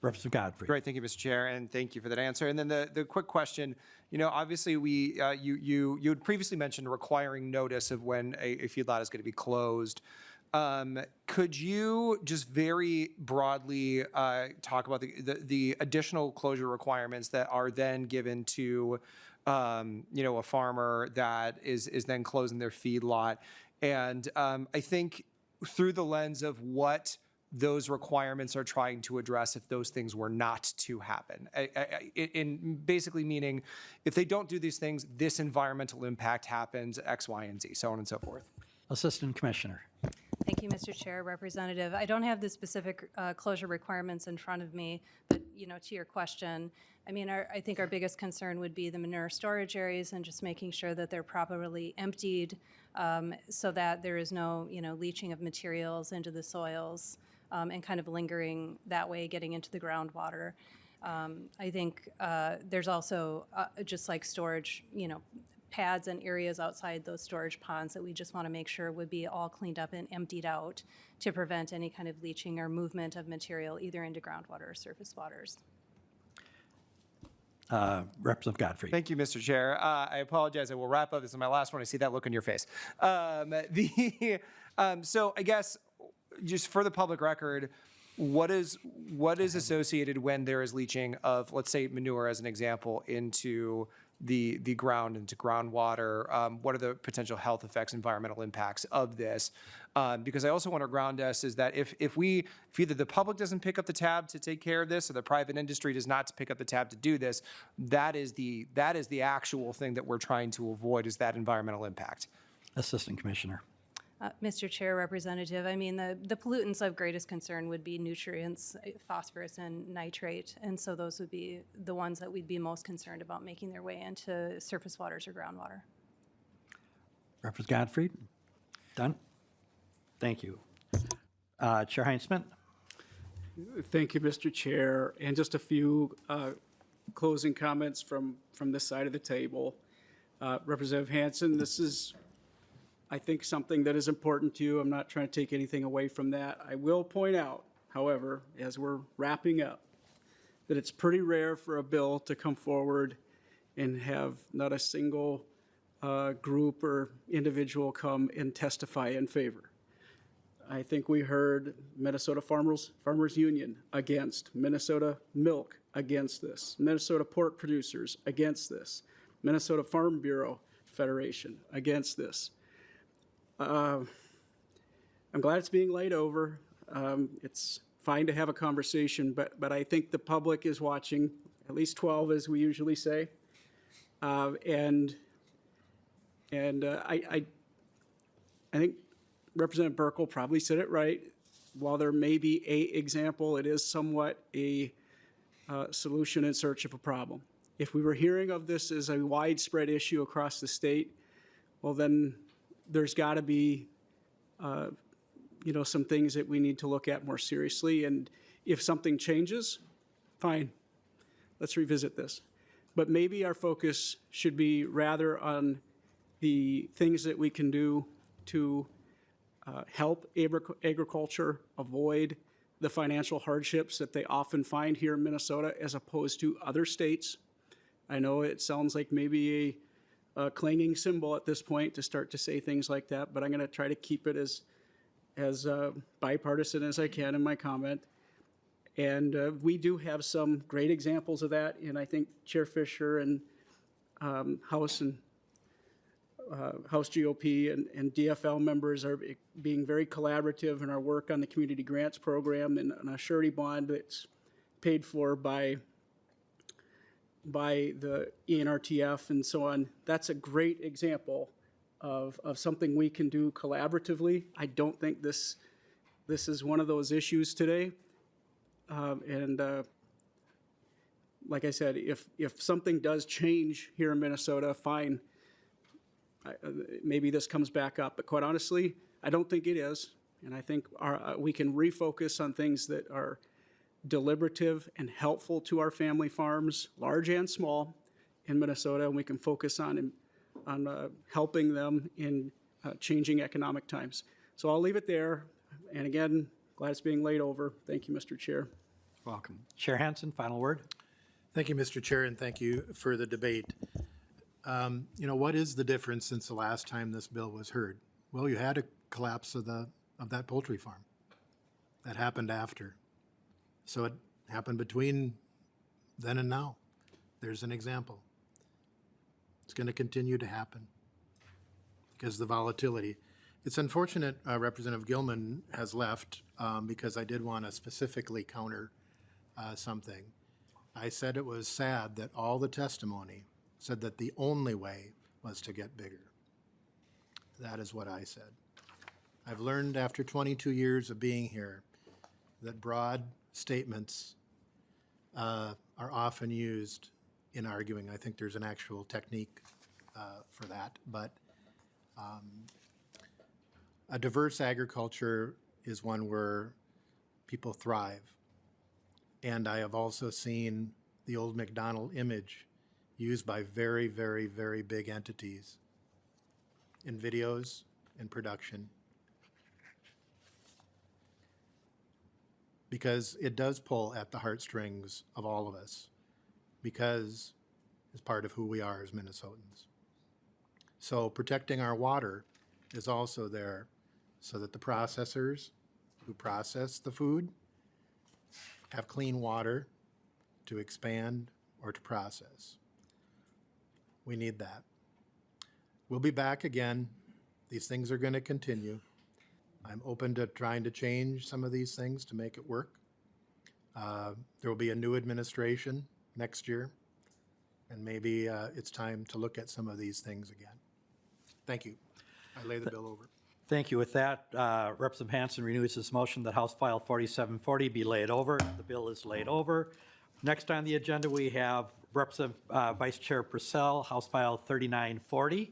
Representative Godfrey. Great, thank you, Mr. Chair, and thank you for that answer. And then the quick question, you know, obviously you had previously mentioned requiring notice of when a feedlot is going to be closed. Could you just very broadly talk about the additional closure requirements that are then given to, you know, a farmer that is then closing their feedlot? And I think through the lens of what those requirements are trying to address if those things were not to happen. In basically meaning, if they don't do these things, this environmental impact happens, X, Y, and Z, so on and so forth. Assistant Commissioner. Thank you, Mr. Chair, Representative. I don't have the specific closure requirements in front of me, but, to your question, I mean, I think our biggest concern would be the manure storage areas and just making sure that they're properly emptied so that there is no, leaching of materials into the soils and kind of lingering that way, getting into the groundwater. I think there's also, just like storage, pads and areas outside those storage ponds that we just want to make sure would be all cleaned up and emptied out to prevent any kind of leaching or movement of material either into groundwater or surface waters. Representative Godfrey. Thank you, Mr. Chair. I apologize. I will wrap up. This is my last one. I see that look on your face. So I guess just for the public record, what is associated when there is leaching of, let's say, manure as an example, into the ground, into groundwater? What are the potential health effects, environmental impacts of this? Because I also want to ground us is that if either the public doesn't pick up the tab to take care of this, or the private industry does not pick up the tab to do this, that is the actual thing that we're trying to avoid, is that environmental impact. Assistant Commissioner. Mr. Chair, Representative, I mean, the pollutants of greatest concern would be nutrients, phosphorus and nitrate, and so those would be the ones that we'd be most concerned about making their way into surface waters or groundwater. Representative Godfrey. Done. Thank you. Chair Heinz-Smith. Thank you, Mr. Chair. And just a few closing comments from this side of the table. Representative Hansen, this is, I think, something that is important to you. I'm not trying to take anything away from that. I will point out, however, as we're wrapping up, that it's pretty rare for a bill to come forward and have not a single group or individual come and testify in favor. I think we heard Minnesota Farmers Union against, Minnesota Milk against this, Minnesota Pork Producers against this, Minnesota Farm Bureau Federation against this. I'm glad it's being laid over. It's fine to have a conversation, but I think the public is watching, at least 12, as we usually say. I think Representative Burkle probably said it right. While there may be an example, it is somewhat a solution in search of a problem. If we were hearing of this as a widespread issue across the state, well, then there's got to be, some things that we need to look at more seriously. And if something changes, fine, let's revisit this. But maybe our focus should be rather on the things that we can do to help agriculture avoid the financial hardships that they often find here in Minnesota as opposed to other states. I know it sounds like maybe a clanging cymbal at this point to start to say things like that, but I'm going to try to keep it as bipartisan as I can in my comment. And we do have some great examples of that, and I think Chair Fisher and House GOP and DFL members are being very collaborative in our work on the community grants program and on a surety bond that's paid for by the ENRTF and so on. That's a great example of something we can do collaboratively. I don't think this is one of those issues today. Like I said, if something does change here in Minnesota, fine. Maybe this comes back up, but quite honestly, I don't think it is. And I think we can refocus on things that are deliberative and helpful to our family farms, large and small, in Minnesota, and we can focus on helping them in changing economic times. So I'll leave it there. And again, glad it's being laid over. Thank you, Mr. Chair. Welcome. Chair Hansen, final word. Thank you, Mr. Chair, and thank you for the debate. What is the difference since the last time this bill was heard? Well, you had a collapse of that poultry farm. That happened after. So it happened between then and now. There's an example. It's going to continue to happen because of the volatility. It's unfortunate Representative Gilman has left because I did want to specifically counter something. I said it was sad that all the testimony said that the only way was to get bigger. That is what I said. I've learned after 22 years of being here that broad statements are often used in arguing. I think there's an actual technique for that, but a diverse agriculture is one where people thrive. And I have also seen the old McDonald image used by very, very, very big entities in videos and production. Because it does pull at the heartstrings of all of us, because it's part of who we are as Minnesotans. So protecting our water is also there so that the processors who process the food have clean water to expand or to process. We need that. We'll be back again. These things are going to continue. I'm open to trying to change some of these things to make it work. There will be a new administration next year, and maybe it's time to look at some of these things again. Thank you. I lay the bill over. Thank you. With that, Representative Hansen renews his motion that House File 4740 be laid over. The bill is laid over. Next on the agenda, we have Representative Vice Chair Pursell, House File 3940.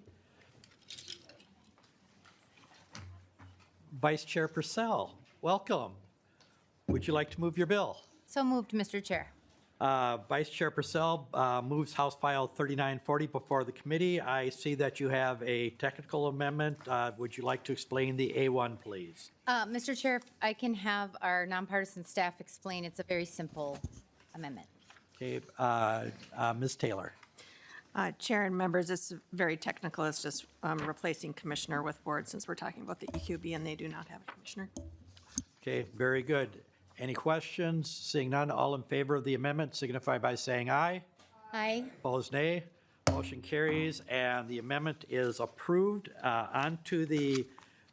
Vice Chair Pursell, welcome. Would you like to move your bill? So moved, Mr. Chair. Vice Chair Pursell moves House File 3940 before the committee. I see that you have a technical amendment. Would you like to explain the A1, please? Mr. Chair, if I can have our nonpartisan staff explain, it's a very simple amendment. Okay, Ms. Taylor. Chair and members, it's very technical. It's just replacing commissioner with board since we're talking about the EQB and they do not have a commissioner. Okay, very good. Any questions? Seeing none, all in favor of the amendment signify by saying aye. Aye. Opposed, nay. Motion carries, and the amendment is approved. On to the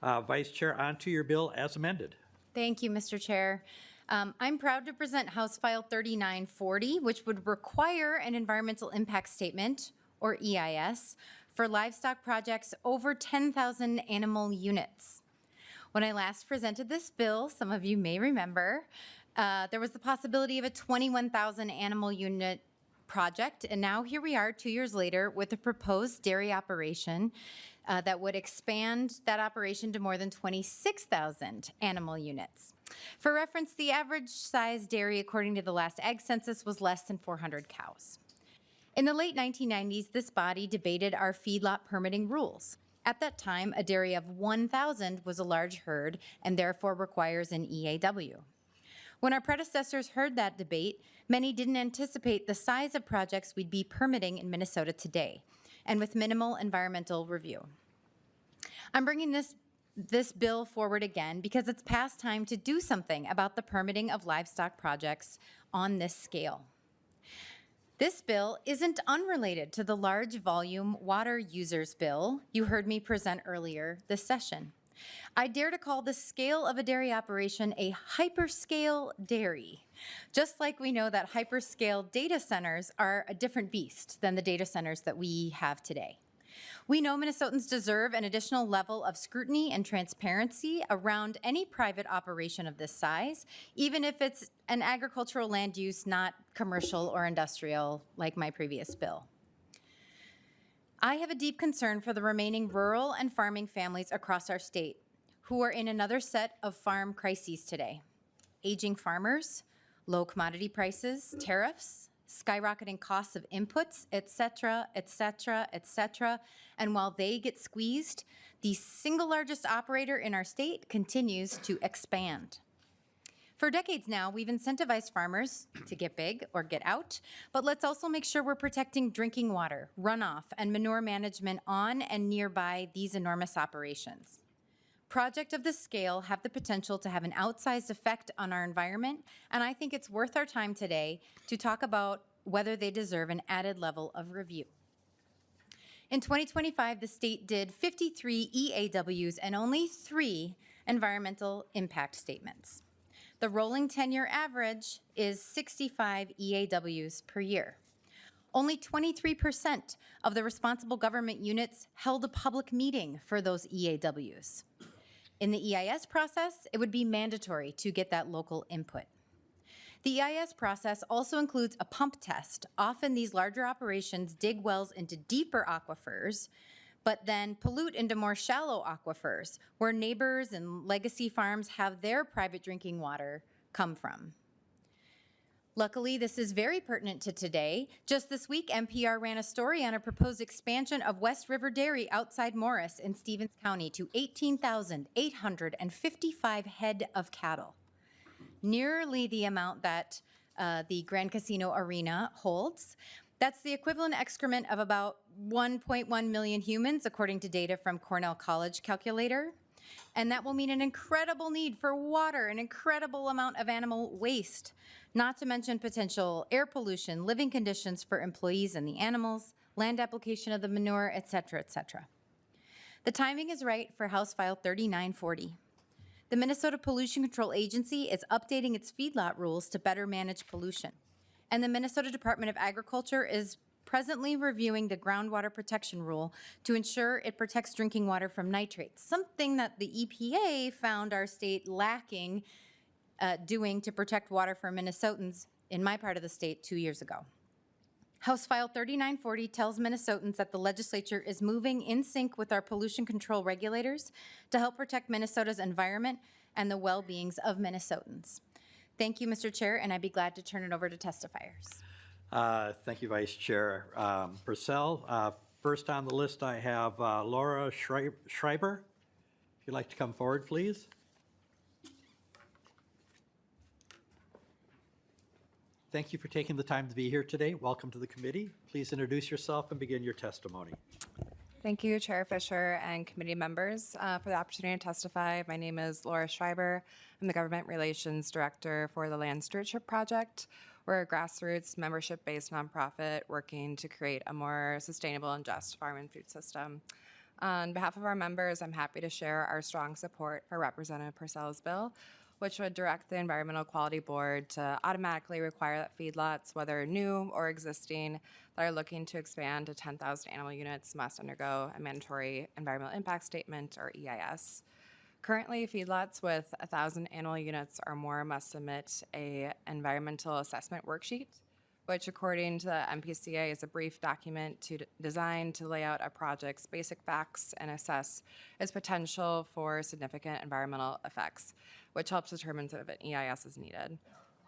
Vice Chair, on to your bill as amended. Thank you, Mr. Chair. I'm proud to present House File 3940, which would require an environmental impact statement, or EIS, for livestock projects over 10,000 animal units. When I last presented this bill, some of you may remember, there was the possibility of a 21,000 animal unit project, and now here we are 2 years later with a proposed dairy operation that would expand that operation to more than 26,000 animal units. For reference, the average size dairy, according to the last ag census, was less than 400 cows. In the late 1990s, this body debated our feedlot permitting rules. At that time, a dairy of 1,000 was a large herd and therefore requires an EAW. When our predecessors heard that debate, many didn't anticipate the size of projects we'd be permitting in Minnesota today, and with minimal environmental review. I'm bringing this bill forward again because it's past time to do something about the permitting of livestock projects on this scale. This bill isn't unrelated to the large volume water users bill you heard me present earlier this session. I dare to call the scale of a dairy operation a hyperscale dairy, just like we know that hyperscale data centers are a different beast than the data centers that we have today. We know Minnesotans deserve an additional level of scrutiny and transparency around any private operation of this size, even if it's an agricultural land use, not commercial or industrial like my previous bill. I have a deep concern for the remaining rural and farming families across our state who are in another set of farm crises today. Aging farmers, low commodity prices, tariffs, skyrocketing costs of inputs, et cetera, et cetera, et cetera. And while they get squeezed, the single largest operator in our state continues to expand. For decades now, we've incentivized farmers to get big or get out, but let's also make sure we're protecting drinking water, runoff, and manure management on and nearby these enormous operations. Projects of this scale have the potential to have an outsized effect on our environment, and I think it's worth our time today to talk about whether they deserve an added level of review. In 2025, the state did 53 EAWs and only 3 environmental impact statements. The rolling 10-year average is 65 EAWs per year. Only 23% of the responsible government units held a public meeting for those EAWs. In the EIS process, it would be mandatory to get that local input. The EIS process also includes a pump test. Often these larger operations dig wells into deeper aquifers, but then pollute into more shallow aquifers where neighbors and legacy farms have their private drinking water come from. Luckily, this is very pertinent to today. Just this week, NPR ran a story on a proposed expansion of West River Dairy outside Morris in Stevens County to 18,855 head of cattle, nearly the amount that the Grand Casino Arena holds. That's the equivalent excrement of about 1.1 million humans, according to data from Cornell College calculator. And that will mean an incredible need for water, an incredible amount of animal waste, not to mention potential air pollution, living conditions for employees and the animals, land application of the manure, et cetera, et cetera. The timing is right for House File 3940. The Minnesota Pollution Control Agency is updating its feedlot rules to better manage pollution. And the Minnesota Department of Agriculture is presently reviewing the groundwater protection rule to ensure it protects drinking water from nitrates, something that the EPA found our state lacking doing to protect water for Minnesotans in my part of the state 2 years ago. House File 3940 tells Minnesotans that the legislature is moving in sync with our pollution control regulators to help protect Minnesota's environment and the well-beings of Minnesotans. Thank you, Mr. Chair, and I'd be glad to turn it over to testifiers. Thank you, Vice Chair Pursell. First on the list, I have Laura Schreiber. If you'd like to come forward, please. Thank you for taking the time to be here today. Welcome to the committee. Please introduce yourself and begin your testimony. Thank you, Chair Fisher and committee members, for the opportunity to testify. My name is Laura Schreiber. I'm the Government Relations Director for the Land Stewardship Project. We're a grassroots, membership-based nonprofit working to create a more sustainable and just farm and food system. On behalf of our members, I'm happy to share our strong support for Representative Pursell's bill, which would direct the Environmental Quality Board to automatically require that feedlots, whether new or existing, that are looking to expand to 10,000 animal units must undergo a mandatory environmental impact statement, or EIS. Currently, feedlots with 1,000 animal units or more must submit an environmental assessment worksheet, which according to the MPCA is a brief document designed to lay out a project's basic facts and assess its potential for significant environmental effects, which helps determine if an EIS is needed.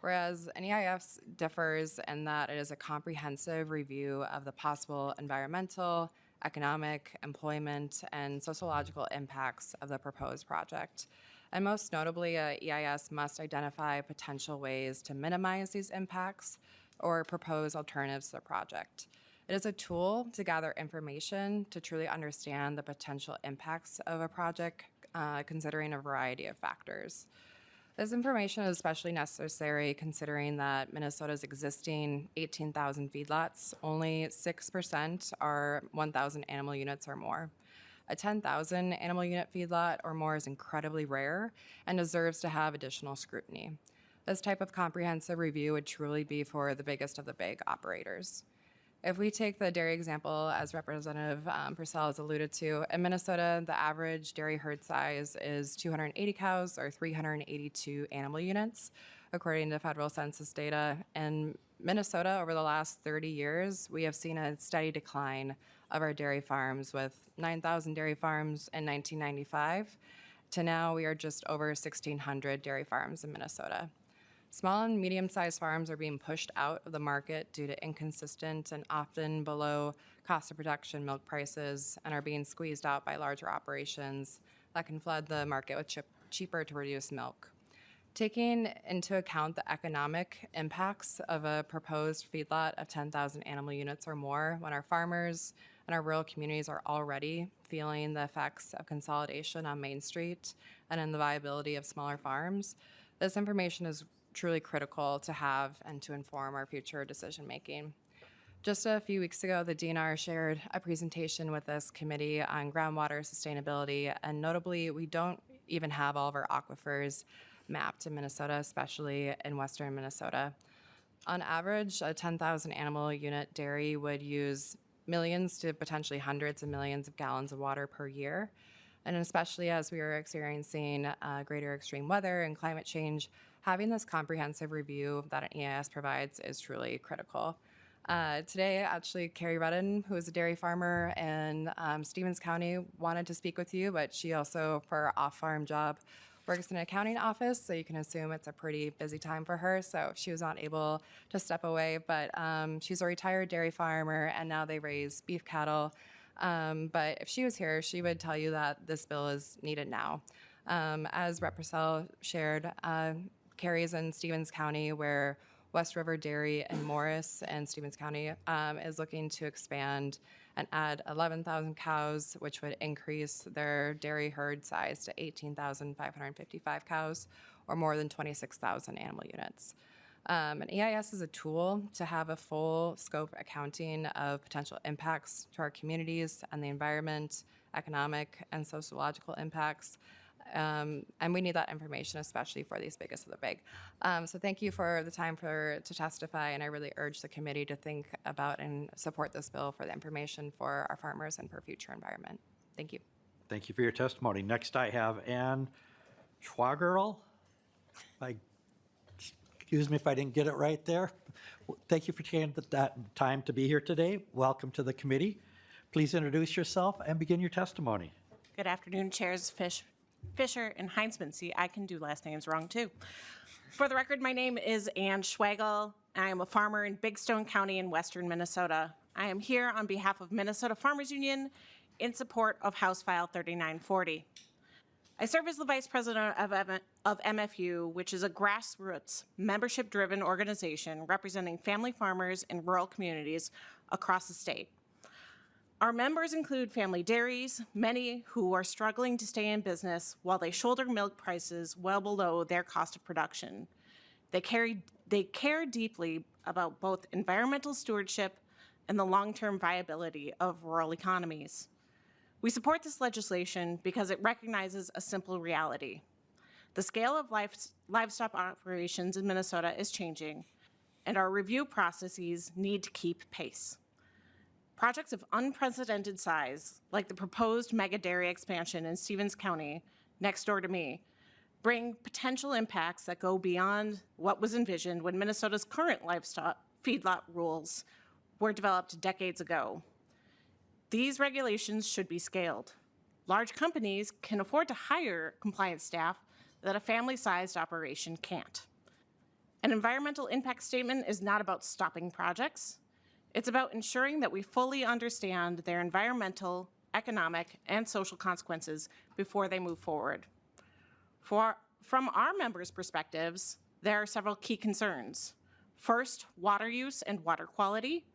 Whereas an EIS differs in that it is a comprehensive review of the possible environmental, economic, employment, and sociological impacts of the proposed project. And most notably, a EIS must identify potential ways to minimize these impacts or propose alternatives to the project. It is a tool to gather information to truly understand the potential impacts of a project, considering a variety of factors. This information is especially necessary considering that Minnesota's existing 18,000 feedlots, only 6% are 1,000 animal units or more. A 10,000 animal unit feedlot or more is incredibly rare and deserves to have additional scrutiny. This type of comprehensive review would truly be for the biggest of the big operators. If we take the dairy example, as Representative Pursell has alluded to, in Minnesota, the average dairy herd size is 280 cows or 382 animal units, according to federal census data. In Minnesota, over the last 30 years, we have seen a steady decline of our dairy farms, with 9,000 dairy farms in 1995 to now we are just over 1,600 dairy farms in Minnesota. Small and medium-sized farms are being pushed out of the market due to inconsistent and often below cost of production milk prices and are being squeezed out by larger operations that can flood the market with cheaper to produce milk. Taking into account the economic impacts of a proposed feedlot of 10,000 animal units or more, when our farmers and our rural communities are already feeling the effects of consolidation on Main Street and in the viability of smaller farms, this information is truly critical to have and to inform our future decision-making. Just a few weeks ago, the DNR shared a presentation with this committee on groundwater sustainability, and notably, we don't even have all of our aquifers mapped in Minnesota, especially in western Minnesota. On average, a 10,000 animal unit dairy would use millions to potentially hundreds of millions of gallons of water per year. And especially as we are experiencing greater extreme weather and climate change, having this comprehensive review that an EIS provides is truly critical. Today, actually, Carrie Redden, who is a dairy farmer in Stevens County, wanted to speak with you, but she also, for her off-farm job, works in an accounting office, so you can assume it's a pretty busy time for her, so she was not able to step away. But she's a retired dairy farmer, and now they raise beef cattle. But if she was here, she would tell you that this bill is needed now. As Rep. Pursell shared, Carrie's in Stevens County, where West River Dairy and Morris and Stevens County is looking to expand and add 11,000 cows, which would increase their dairy herd size to 18,555 cows, or more than 26,000 animal units. An EIS is a tool to have a full scope accounting of potential impacts to our communities and the environment, economic and sociological impacts. And we need that information, especially for these biggest of the big. So thank you for the time to testify, and I really urge the committee to think about and support this bill for the information for our farmers and for future environment. Thank you. Thank you for your testimony. Next, I have Ann Schwagerl. Excuse me if I didn't get it right there. Thank you for taking that time to be here today. Welcome to the committee. Please introduce yourself and begin your testimony. Good afternoon, Chairs Fisher and Heinzman. See, I can do last names wrong too. For the record, my name is Ann Schwagel. I am a farmer in Big Stone County in western Minnesota. I am here on behalf of Minnesota Farmers Union in support of House File 3940. I serve as the Vice President of MFU, which is a grassroots, membership-driven organization representing family farmers in rural communities across the state. Our members include family dairies, many who are struggling to stay in business while they shoulder milk prices well below their cost of production. They care deeply about both environmental stewardship and the long-term viability of rural economies. We support this legislation because it recognizes a simple reality. The scale of livestock operations in Minnesota is changing, and our review processes need to keep pace. Projects of unprecedented size, like the proposed mega dairy expansion in Stevens County, next door to me, bring potential impacts that go beyond what was envisioned when Minnesota's current livestock feedlot rules were developed decades ago. These regulations should be scaled. Large companies can afford to hire compliance staff that a family-sized operation can't. An environmental impact statement is not about stopping projects. It's about ensuring that we fully understand their environmental, economic, and social consequences before they move forward. From our members' perspectives, there are several key concerns. First, water use and water quality.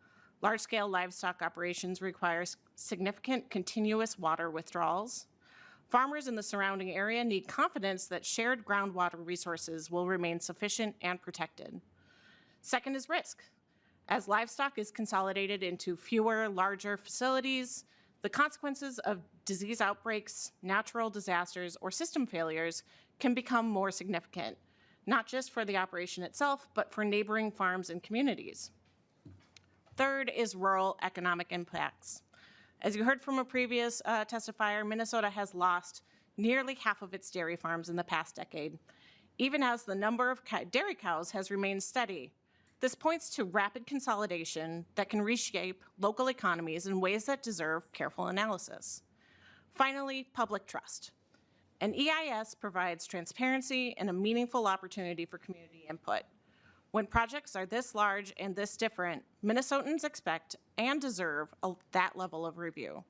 Large-scale livestock operations require significant continuous water withdrawals. Farmers in the surrounding area need confidence that shared groundwater resources will remain sufficient and protected. Second is risk. As livestock is consolidated into fewer, larger facilities, the consequences of disease outbreaks, natural disasters, or system failures can become more significant, not just for the operation itself, but for neighboring farms and communities. Third is rural economic impacts. As you heard from a previous testifier, Minnesota has lost nearly half of its dairy farms in the past decade, even as the number of dairy cows has remained steady. This points to rapid consolidation that can reshape local economies in ways that deserve careful analysis. Finally, public trust. An EIS provides transparency and a meaningful opportunity for community input. When projects are this large and this different, Minnesotans expect and deserve that level of review.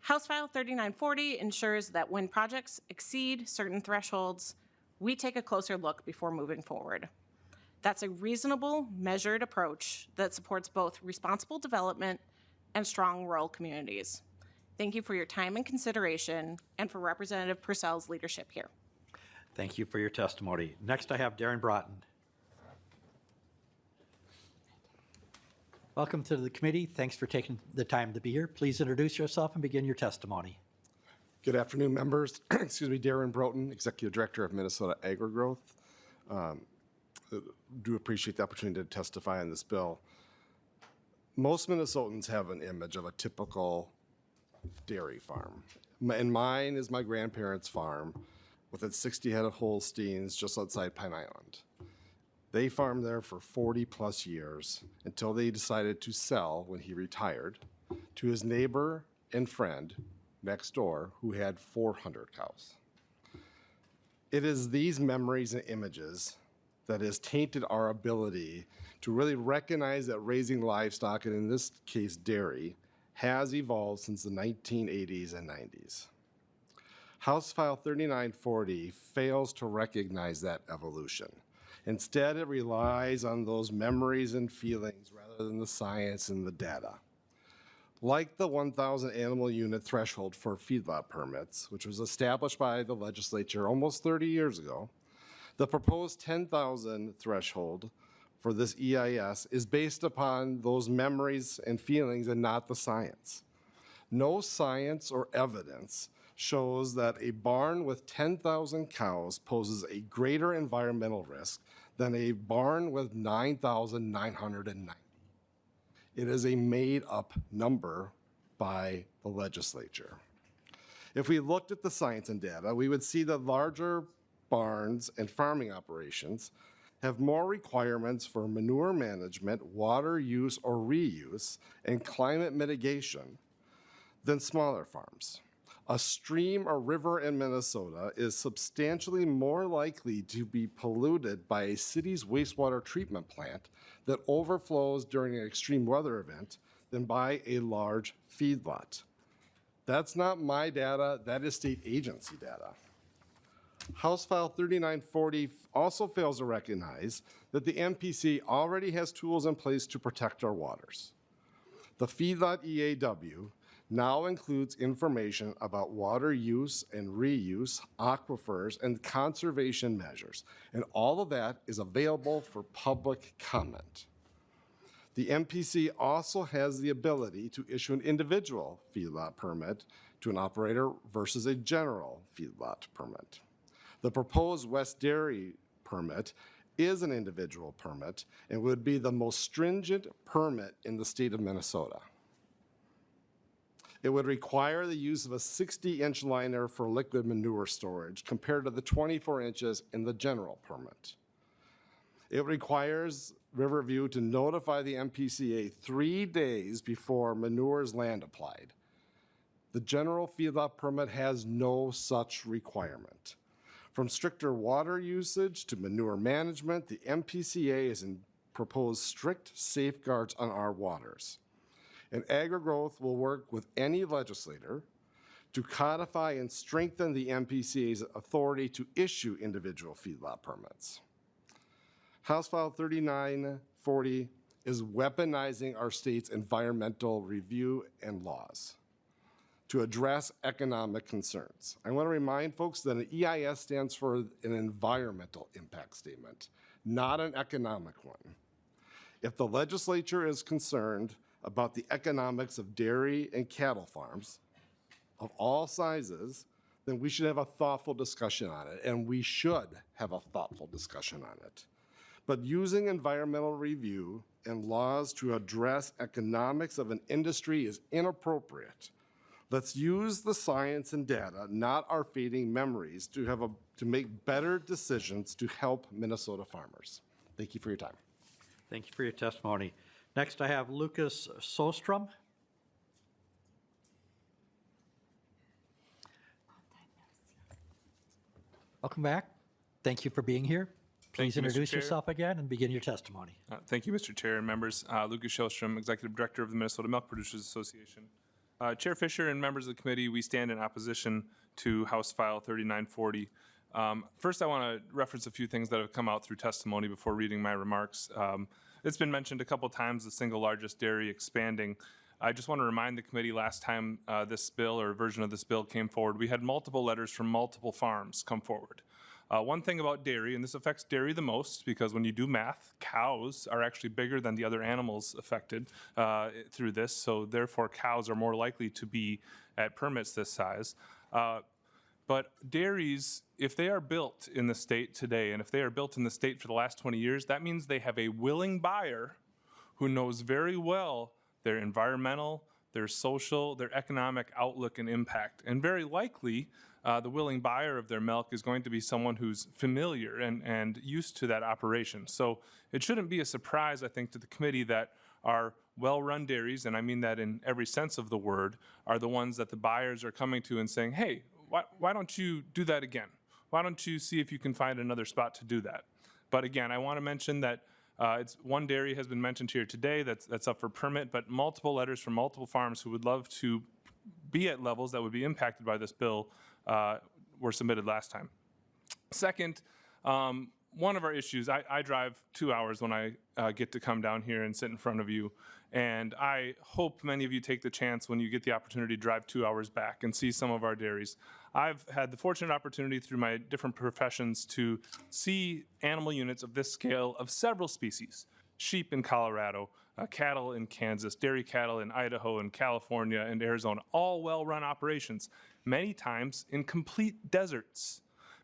House File 3940 ensures that when projects exceed certain thresholds, we take a closer look before moving forward. That's a reasonable, measured approach that supports both responsible development and strong rural communities. Thank you for your time and consideration, and for Representative Pursell's leadership here. Thank you for your testimony. Next, I have Darren Broughton. Welcome to the committee. Thanks for taking the time to be here. Please introduce yourself and begin your testimony. Good afternoon, members. Excuse me, Darren Broughton, Executive Director of Minnesota Agri-Growth. Do appreciate the opportunity to testify on this bill. Most Minnesotans have an image of a typical dairy farm. And mine is my grandparents' farm with its 60 head of Holsteins just outside Pine Island. They farmed there for 40+ years until they decided to sell when he retired to his neighbor and friend next door who had 400 cows. It is these memories and images that has tainted our ability to really recognize that raising livestock, and in this case dairy, has evolved since the 1980s and 90s. House File 3940 fails to recognize that evolution. Instead, it relies on those memories and feelings rather than the science and the data. Like the 1,000 animal unit threshold for feedlot permits, which was established by the legislature almost 30 years ago, the proposed 10,000 threshold for this EIS is based upon those memories and feelings and not the science. No science or evidence shows that a barn with 10,000 cows poses a greater environmental risk than a barn with 9,990. It is a made-up number by the legislature. If we looked at the science and data, we would see that larger barns and farming operations have more requirements for manure management, water use or reuse, and climate mitigation than smaller farms. A stream or river in Minnesota is substantially more likely to be polluted by a city's wastewater treatment plant that overflows during an extreme weather event than by a large feedlot. That's not my data, that is state agency data. House File 3940 also fails to recognize that the MPC already has tools in place to protect our waters. The Feedlot EAW now includes information about water use and reuse, aquifers, and conservation measures, and all of that is available for public comment. The MPC also has the ability to issue an individual feedlot permit to an operator versus a general feedlot permit. The proposed West Dairy permit is an individual permit and would be the most stringent permit in the state of Minnesota. It would require the use of a 60-inch liner for liquid manure storage compared to the 24 inches in the general permit. It requires Riverview to notify the MPCA 3 days before manure is land applied. The general feedlot permit has no such requirement. From stricter water usage to manure management, the MPCA has proposed strict safeguards on our waters. And AgriGrowth will work with any legislator to codify and strengthen the MPCA's authority to issue individual feedlot permits. House File 3940 is weaponizing our state's environmental review and laws to address economic concerns. I want to remind folks that an EIS stands for an environmental impact statement, not an economic one. If the legislature is concerned about the economics of dairy and cattle farms of all sizes, then we should have a thoughtful discussion on it, and we should have a thoughtful discussion on it. But using environmental review and laws to address economics of an industry is inappropriate. Let's use the science and data, not our fading memories, to make better decisions to help Minnesota farmers. Thank you for your time. Thank you for your testimony. Next, I have Lucas Sostrom. Welcome back. Thank you for being here. Please you, Mr. introduce Chair. yourself again and begin your testimony. Thank you, Mr. Chair and members. Lucas Shellstrom, Executive Director of the Minnesota Milk Producers Association. Chair Fisher and members of the committee, we stand in opposition to House File 3940. First, I want to reference a few things that have come out through testimony before reading my remarks. It's been mentioned a couple times, the single largest dairy expanding. I just want to remind the committee last time this bill or version of this bill came forward, we had multiple letters from multiple farms come forward. One thing about dairy, and this affects dairy the most because when you do math, cows are actually bigger than the other animals affected through this, so therefore cows are more likely to be at permits this size. But dairies, if they are built in the state today, and if they are built in the state for the last 20 years, that means they have a willing buyer who knows very well their environmental, their social, their economic outlook and impact. And very likely, the willing buyer of their milk is going to be someone who's familiar and used to that operation. So it shouldn't be a surprise, I think, to the committee that our well-run dairies, and I mean that in every sense of the word, are the ones that the buyers are coming to and saying, hey, why don't you do that again? Why don't you see if you can find another spot to do that? But again, I want to mention that one dairy has been mentioned here today that's up for permit, but multiple letters from multiple farms who would love to be at levels that would be impacted by this bill were submitted last time. Second, one of our issues, I drive 2 hours when I get to come down here and sit in front of you, and I hope many of you take the chance when you get the opportunity to drive 2 hours back and see some of our dairies. I've had the fortunate opportunity through my different professions to see animal units of this scale of several species. Sheep in Colorado, cattle in Kansas, dairy cattle in Idaho and California and Arizona, all well-run operations, many times in complete deserts.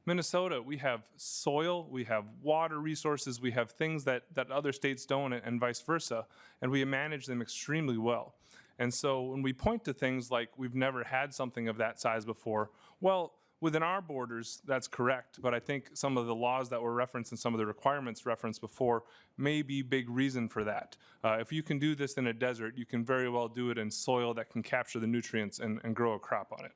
Minnesota, we have soil, we have water resources, we have things that other states don't, and vice versa, and we manage them extremely well. And so when we point to things like we've never had something of that size before, well, within our borders, that's correct, but I think some of the laws that were referenced and some of the requirements referenced before may be big reason for that. If you can do this in a desert, you can very well do it in soil that can capture the nutrients and grow a crop on it.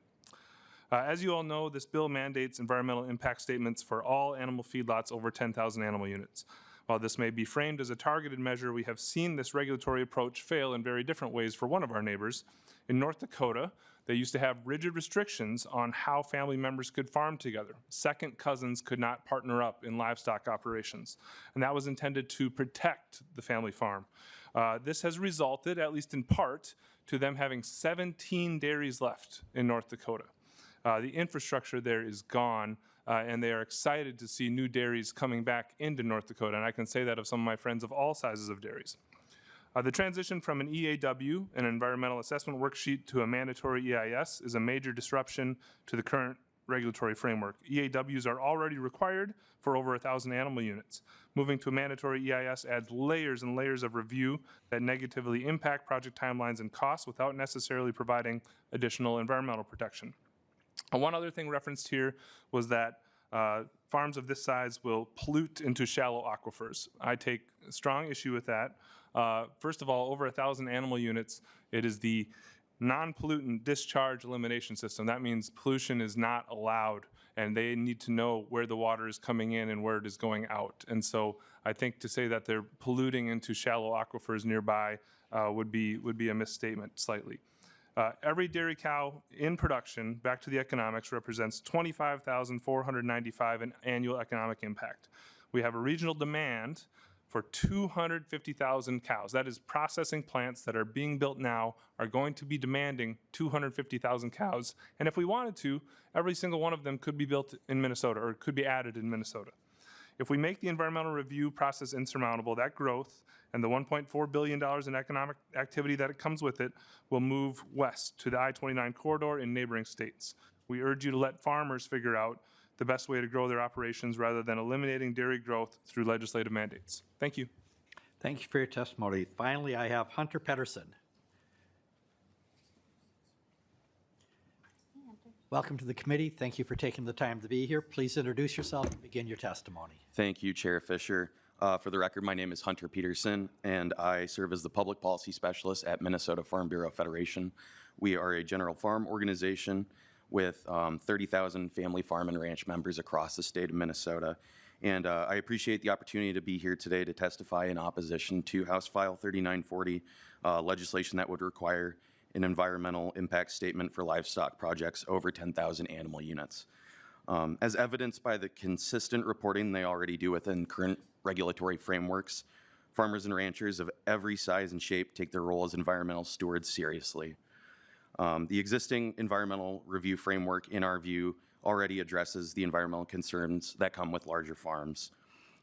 As you all know, this bill mandates environmental impact statements for all animal feedlots over 10,000 animal units. While this may be framed as a targeted measure, we have seen this regulatory approach fail in very different ways for one of our neighbors. In North Dakota, they used to have rigid restrictions on how family members could farm together. Second cousins could not partner up in livestock operations, and that was intended to protect the family farm. This has resulted, at least in part, to them having 17 dairies left in North Dakota. The infrastructure there is gone, and they are excited to see new dairies coming back into North Dakota, and I can say that of some of my friends of all sizes of dairies. The transition from an EAW, an environmental assessment worksheet, to a mandatory EIS is a major disruption to the current regulatory framework. EAWs are already required for over 1,000 animal units. Moving to a mandatory EIS adds layers and layers of review that negatively impact project timelines and costs without necessarily providing additional environmental protection. One other thing referenced here was that farms of this size will pollute into shallow aquifers. I take strong issue with that. First of all, over 1,000 animal units, it is the non-pollutant discharge elimination system. That means pollution is not allowed, and they need to know where the water is coming in and where it is going out. And so I think to say that they're polluting into shallow aquifers nearby would be a misstatement slightly. Every dairy cow in production, back to the economics, represents 25,495 in annual economic impact. We have a regional demand for 250,000 cows. That is, processing plants that are being built now are going to be demanding 250,000 cows. And if we wanted to, every single one of them could be built in Minnesota or could be added in Minnesota. If we make the environmental review process insurmountable, that growth and the $1.4 billion in economic activity that it comes with it will move west to the I-29 corridor in neighboring states. We urge you to let farmers figure out the best way to grow their operations rather than eliminating dairy growth through legislative mandates. Thank you. Thank you for your testimony. Finally, I have Hunter Pedersen. Welcome to the committee. Thank you for taking the time to be here. Please introduce yourself and begin your testimony. Thank you, Chair Fisher. For the record, my name is Hunter Pedersen, and I serve as the Public Policy Specialist at Minnesota Farm Bureau Federation. We are a general farm organization with 30,000 family farm and ranch members across the state of Minnesota. And I appreciate the opportunity to be here today to testify in opposition to House File 3940, legislation that would require an environmental impact statement for livestock projects over 10,000 animal units. As evidenced by the consistent reporting they already do within current regulatory frameworks, farmers and ranchers of every size and shape take their role as environmental stewards seriously. The existing environmental review framework, in our view, already addresses the environmental concerns that come with larger farms.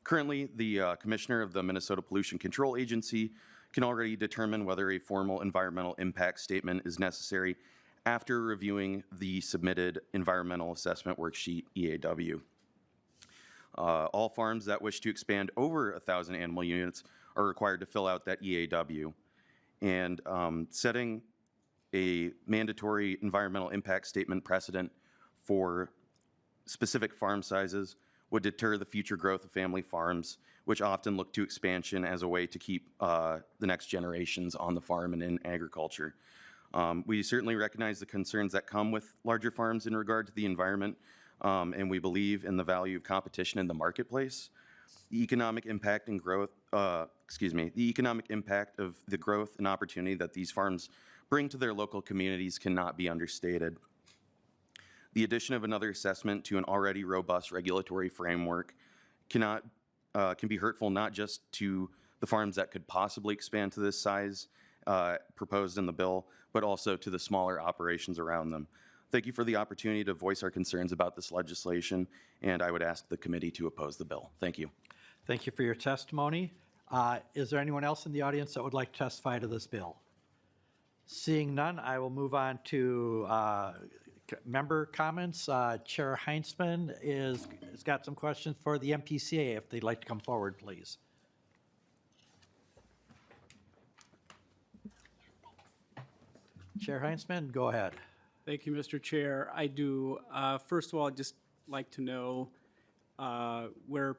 Currently, the Commissioner of the Minnesota Pollution Control Agency can already determine whether a formal environmental impact statement is necessary after reviewing the submitted environmental assessment worksheet, EAW. All farms that wish to expand over 1,000 animal units are required to fill out that EAW. And setting a mandatory environmental impact statement precedent for specific farm sizes would deter the future growth of family farms, which often look to expansion as a way to keep the next generations on the farm and in agriculture. We certainly recognize the concerns that come with larger farms in regard to the environment, and we believe in the value of competition in the marketplace. The economic impact and growth, the economic impact of the growth and opportunity that these farms bring to their local communities cannot be understated. The addition of another assessment to an already robust regulatory framework can be hurtful not just to the farms that could possibly expand to this size proposed in the bill, but also to the smaller operations around them. Thank you for the opportunity to voice our concerns about this legislation, and I would ask the committee to oppose the bill. Thank you. Thank you for your testimony. Is there anyone else in the audience that would like to testify to this bill? Seeing none, I will move on to member comments. Chair Heinzman has got some questions for the MPCA. If they'd like to come forward, please. Chair Heinzman, go ahead. Thank you, Mr. Chair. I do. First of all, I'd just like to know where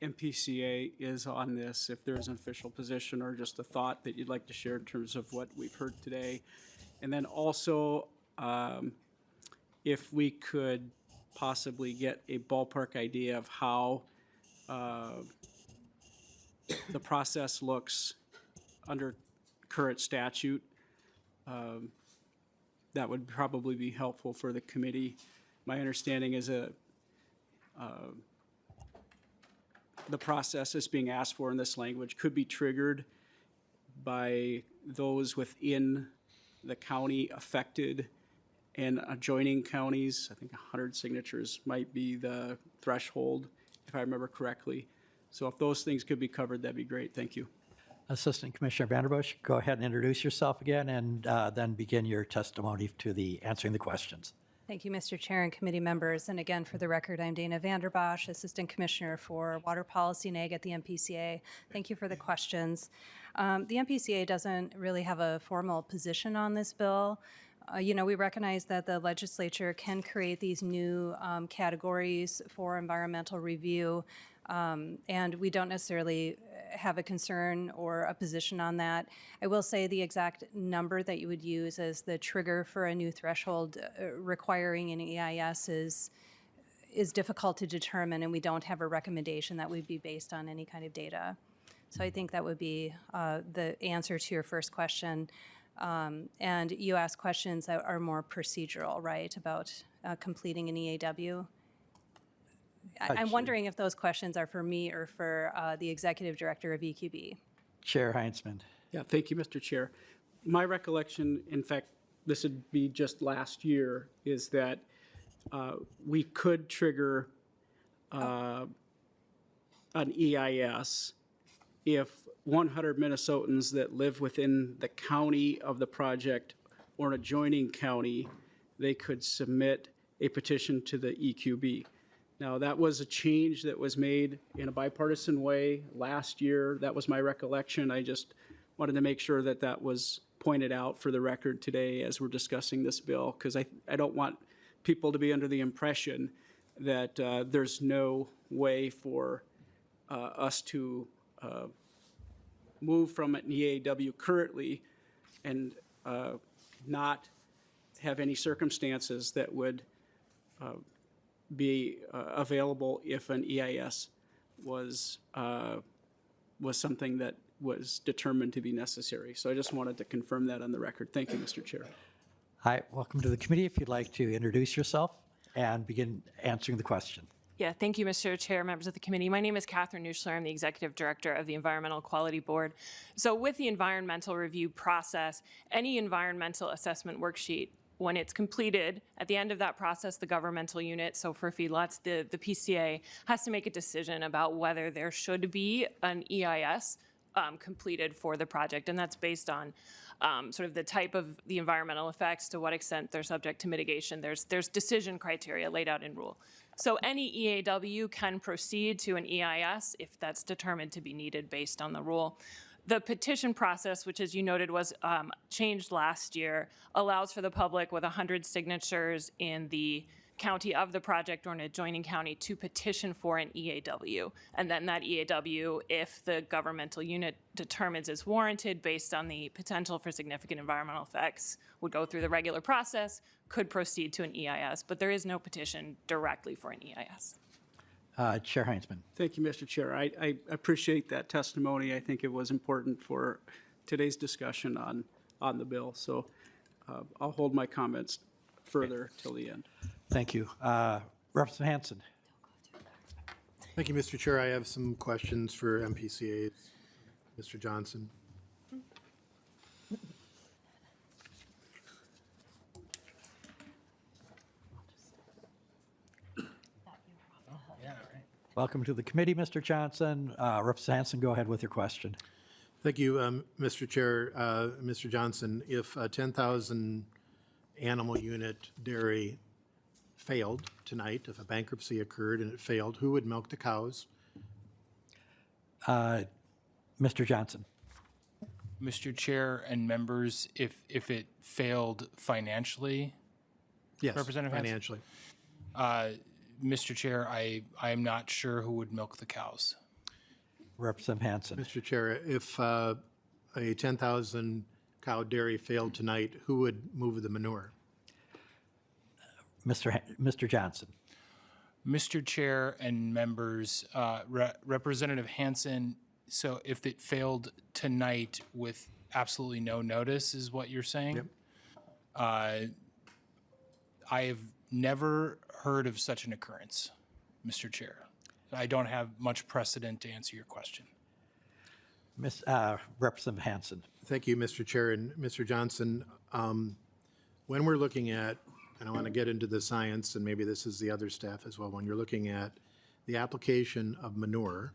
MPCA is on this, if there's an official position or just a thought that you'd like to share in terms of what we've heard today. And then also, if we could possibly get a ballpark idea of how the process looks under current statute, that would probably be helpful for the committee. My understanding is the process that's being asked for in this language could be triggered by those within the county affected and adjoining counties. I think 100 signatures might be the threshold, if I remember correctly. So if those things could be covered, that'd be great. Thank you. Assistant Commissioner Vanderbush, go ahead and introduce yourself again and then begin your testimony to the answering the questions. Thank you, Mr. Chair and committee members. And again, for the record, I'm Dana Vanderbosch, Assistant Commissioner for Water Policy and Ag at the MPCA. Thank you for the questions. The MPCA doesn't really have a formal position on this bill. We recognize that the legislature can create these new categories for environmental review, and we don't necessarily have a concern or a position on that. I will say the exact number that you would use as the trigger for a new threshold requiring an EIS is difficult to determine, and we don't have a recommendation that would be based on any kind of data. So I think that would be the answer to your first question. And you asked questions that are more procedural, right, about completing an EAW. I'm wondering if those questions are for me or for the Executive Director of EQB. Chair Heinzman. Yeah, thank you, Mr. Chair. My recollection, in fact, this would be just last year, is that we could trigger an EIS if 100 Minnesotans that live within the county of the project or an adjoining county, they could submit a petition to the EQB. Now, that was a change that was made in a bipartisan way last year. That was my recollection. I just wanted to make sure that that was pointed out for the record today as we're discussing this bill, because I don't want people to be under the impression that there's no way for us to move from an EAW currently and not have any circumstances that would be available if an EIS was something that was determined to be necessary. So I just wanted to confirm that on the record. Thank you, Mr. Chair. Hi, welcome to the committee. If you'd like to introduce yourself and begin answering the question. Yeah, thank you, Mr. Chair, members of the committee. My name is Catherine Nuschler. I'm the Executive Director of the Environmental Quality Board. So with the environmental review process, any environmental assessment worksheet, when it's completed, at the end of that process, the governmental unit, so for feedlots, the PCA, has to make a decision about whether there should be an EIS completed for the project. And that's based on sort of the type of the environmental effects, to what extent they're subject to mitigation. There's decision criteria laid out in rule. So any EAW can proceed to an EIS if that's determined to be needed based on the rule. The petition process, which as you noted was changed last year, allows for the public with 100 signatures in the county of the project or an adjoining county to petition for an EAW. And then that EAW, if the governmental unit determines is warranted based on the potential for significant environmental effects, would go through the regular process, could proceed to an EIS, but there is no petition directly for an EIS. Chair Heinzman. Thank you, Mr. Chair. I appreciate that testimony. I think it was important for today's discussion on the bill. So I'll hold my comments further till the end. Thank you. Representative Hansen. Thank you, Mr. Chair. I have some questions for MPCA's. Mr. Johnson. Welcome to the committee, Mr. Johnson. Representative Hansen, go ahead with your question. Thank you, Mr. Chair. Mr. Johnson, if a 10,000 animal unit dairy failed tonight, if a bankruptcy occurred and it failed, who would milk the cows? Mr. Johnson. Mr. Chair and members, if it failed financially? Yes, Representative Hansen? financially. Mr. Chair, I am not sure who would milk the cows. Representative Hansen. Mr. Chair, if a 10,000 cow dairy failed tonight, who would move the manure? Mr. Johnson. Mr. Chair and members, Representative Hansen, so if it failed tonight with absolutely no notice is what you're saying? Yep. I have never heard of such an occurrence, Mr. Chair. I don't have much precedent to answer your question. Representative Hansen. Thank you, Mr. Chair. And Mr. Johnson, when we're looking at, and I want to get into the science, and maybe this is the other staff as well, when you're looking at the application of manure,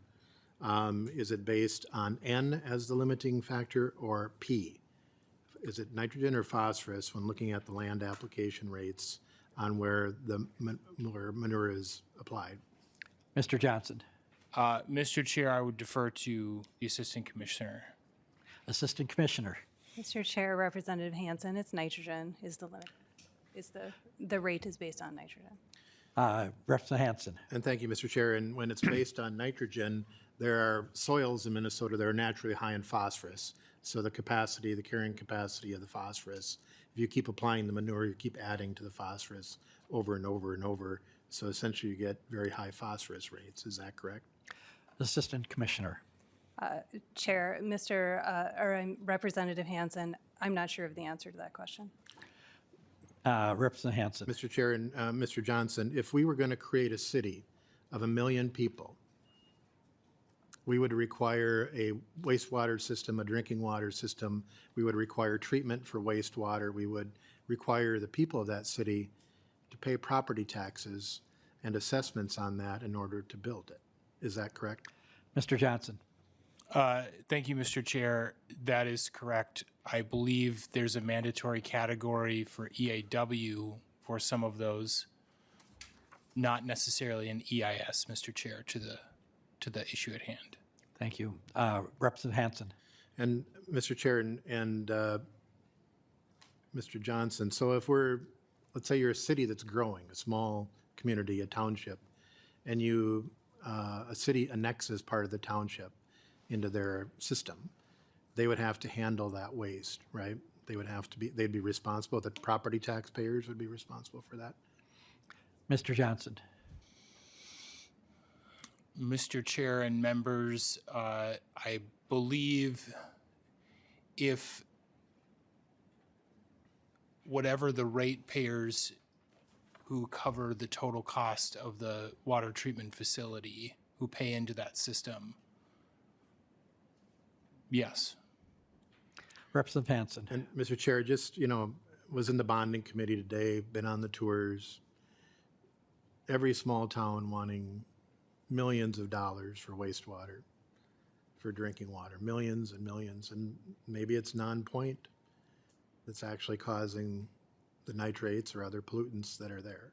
is it based on N as the limiting factor or P? Is it nitrogen or phosphorus when looking at the land application rates on where the manure is applied? Mr. Johnson. Mr. Chair, I would defer to the Assistant Commissioner. Assistant Commissioner. Mr. Chair, Representative Hansen, it's nitrogen is the limit. The rate is based on nitrogen. Representative Hansen. And thank you, Mr. Chair. And when it's based on nitrogen, there are soils in Minnesota that are naturally high in phosphorus. So the capacity, the carrying capacity of the phosphorus, if you keep applying the manure, you keep adding to the phosphorus over and over and over. So essentially you get very high phosphorus rates. Is that correct? Assistant Commissioner. Chair, Representative Hansen, I'm not sure of the answer to that question. Representative Hansen. Mr. Chair and Mr. Johnson, if we were going to create a city of 1 million people, we would require a wastewater system, a drinking water system. We would require treatment for wastewater. We would require the people of that city to pay property taxes and assessments on that in order to build it. Is that correct? Mr. Johnson. Thank you, Mr. Chair. That is correct. I believe there's a mandatory category for EAW for some of those, not necessarily an EIS, Mr. Chair, to the issue at hand. Thank you. Representative Hansen. And Mr. Chair and Mr. Johnson, so if let's say you're a city that's growing, a small community, a township, and a city annexes part of the township into their system, they would have to handle that waste, right? They'd be responsible, the property taxpayers would be responsible for that. Mr. Johnson. Mr. Chair and members, I believe if whatever the ratepayers who cover the total cost of the water treatment facility who pay into that system, yes. Representative Hansen. And Mr. Chair, just, was in the bonding committee today, been on the tours. Every small town wanting millions of dollars for wastewater, for drinking water, millions and millions. And maybe it's non-point that's actually causing the nitrates or other pollutants that are there.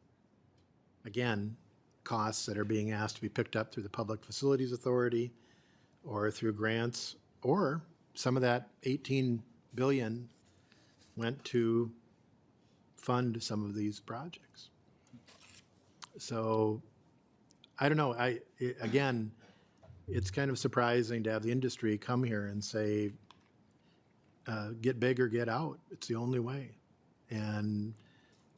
Again, costs that are being asked to be picked up through the Public Facilities Authority or through grants or some of that 18 billion went to fund some of these projects. So I don't know. Again, it's kind of surprising to have the industry come here and say, get big or get out. It's the only way. And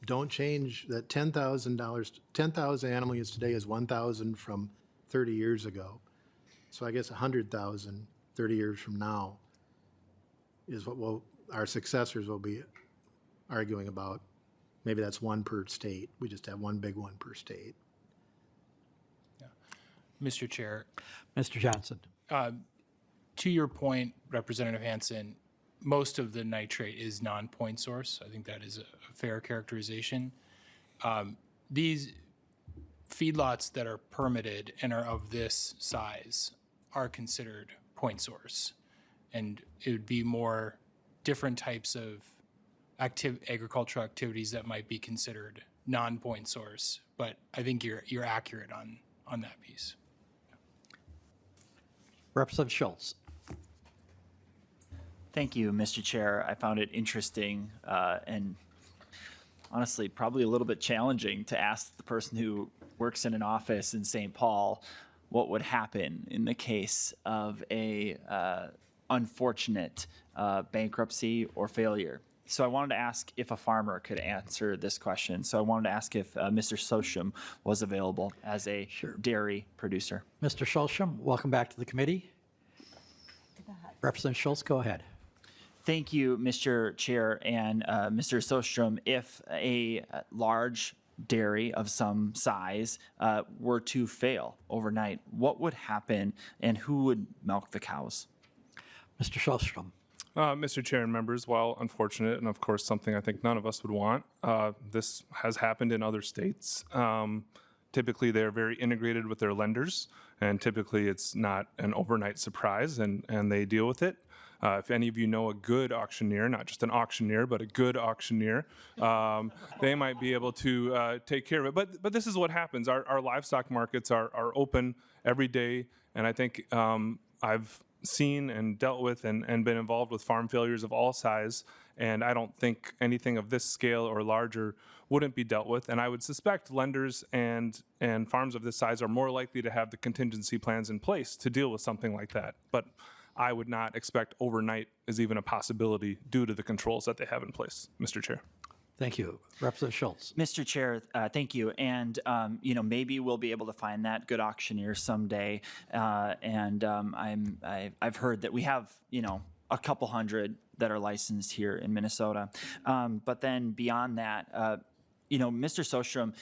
don't change that $10,000. 10,000 animal units today is 1,000 from 30 years ago. So I guess 100,000 30 years from now is what our successors will be arguing about. Maybe that's one per state. We just have one big one per state. Mr. Chair, Mr. Johnson. to your point, Representative Hansen, most of the nitrate is non-point source. I think that is a fair characterization. These feedlots that are permitted and are of this size are considered point source. And it would be more different types of agricultural activities that might be considered non-point source. But I think you're accurate on that piece. Representative Schultz. Thank you, Mr. Chair. I found it interesting and honestly probably a little bit challenging to ask the person who works in an office in St. Paul what would happen in the case of a unfortunate bankruptcy or failure. So I wanted to ask if a farmer could answer this question. So I wanted to ask if Mr. Sosham was available as a dairy producer. Mr. Sosham, welcome back to the committee. Representative Schultz, go ahead. Thank you, Mr. Chair and Mr. Sostrom. If a large dairy of some size were to fail overnight, what would happen and who would milk the cows? Mr. Sostrom. Mr. Chair and members, while unfortunate and of course something I think none of us would want, this has happened in other states. Typically, they're very integrated with their lenders, and typically it's not an overnight surprise, and they deal with it. If any of you know a good auctioneer, not just an auctioneer, but a good auctioneer, they might be able to take care of it. But this is what happens. Our livestock markets are open every day, and I think I've seen and dealt with and been involved with farm failures of all size, and I don't think anything of this scale or larger wouldn't be dealt with. And I would suspect lenders and farms of this size are more likely to have the contingency plans in place to deal with something like that. But I would not expect overnight is even a possibility due to the controls that they have in place, Mr. Chair. Thank you. Representative Schultz. Mr. Chair, thank you. And, maybe we'll be able to find that good auctioneer someday. I've heard that we have, a couple hundred that are licensed here in Minnesota. But then beyond that, Mr. Sostrom,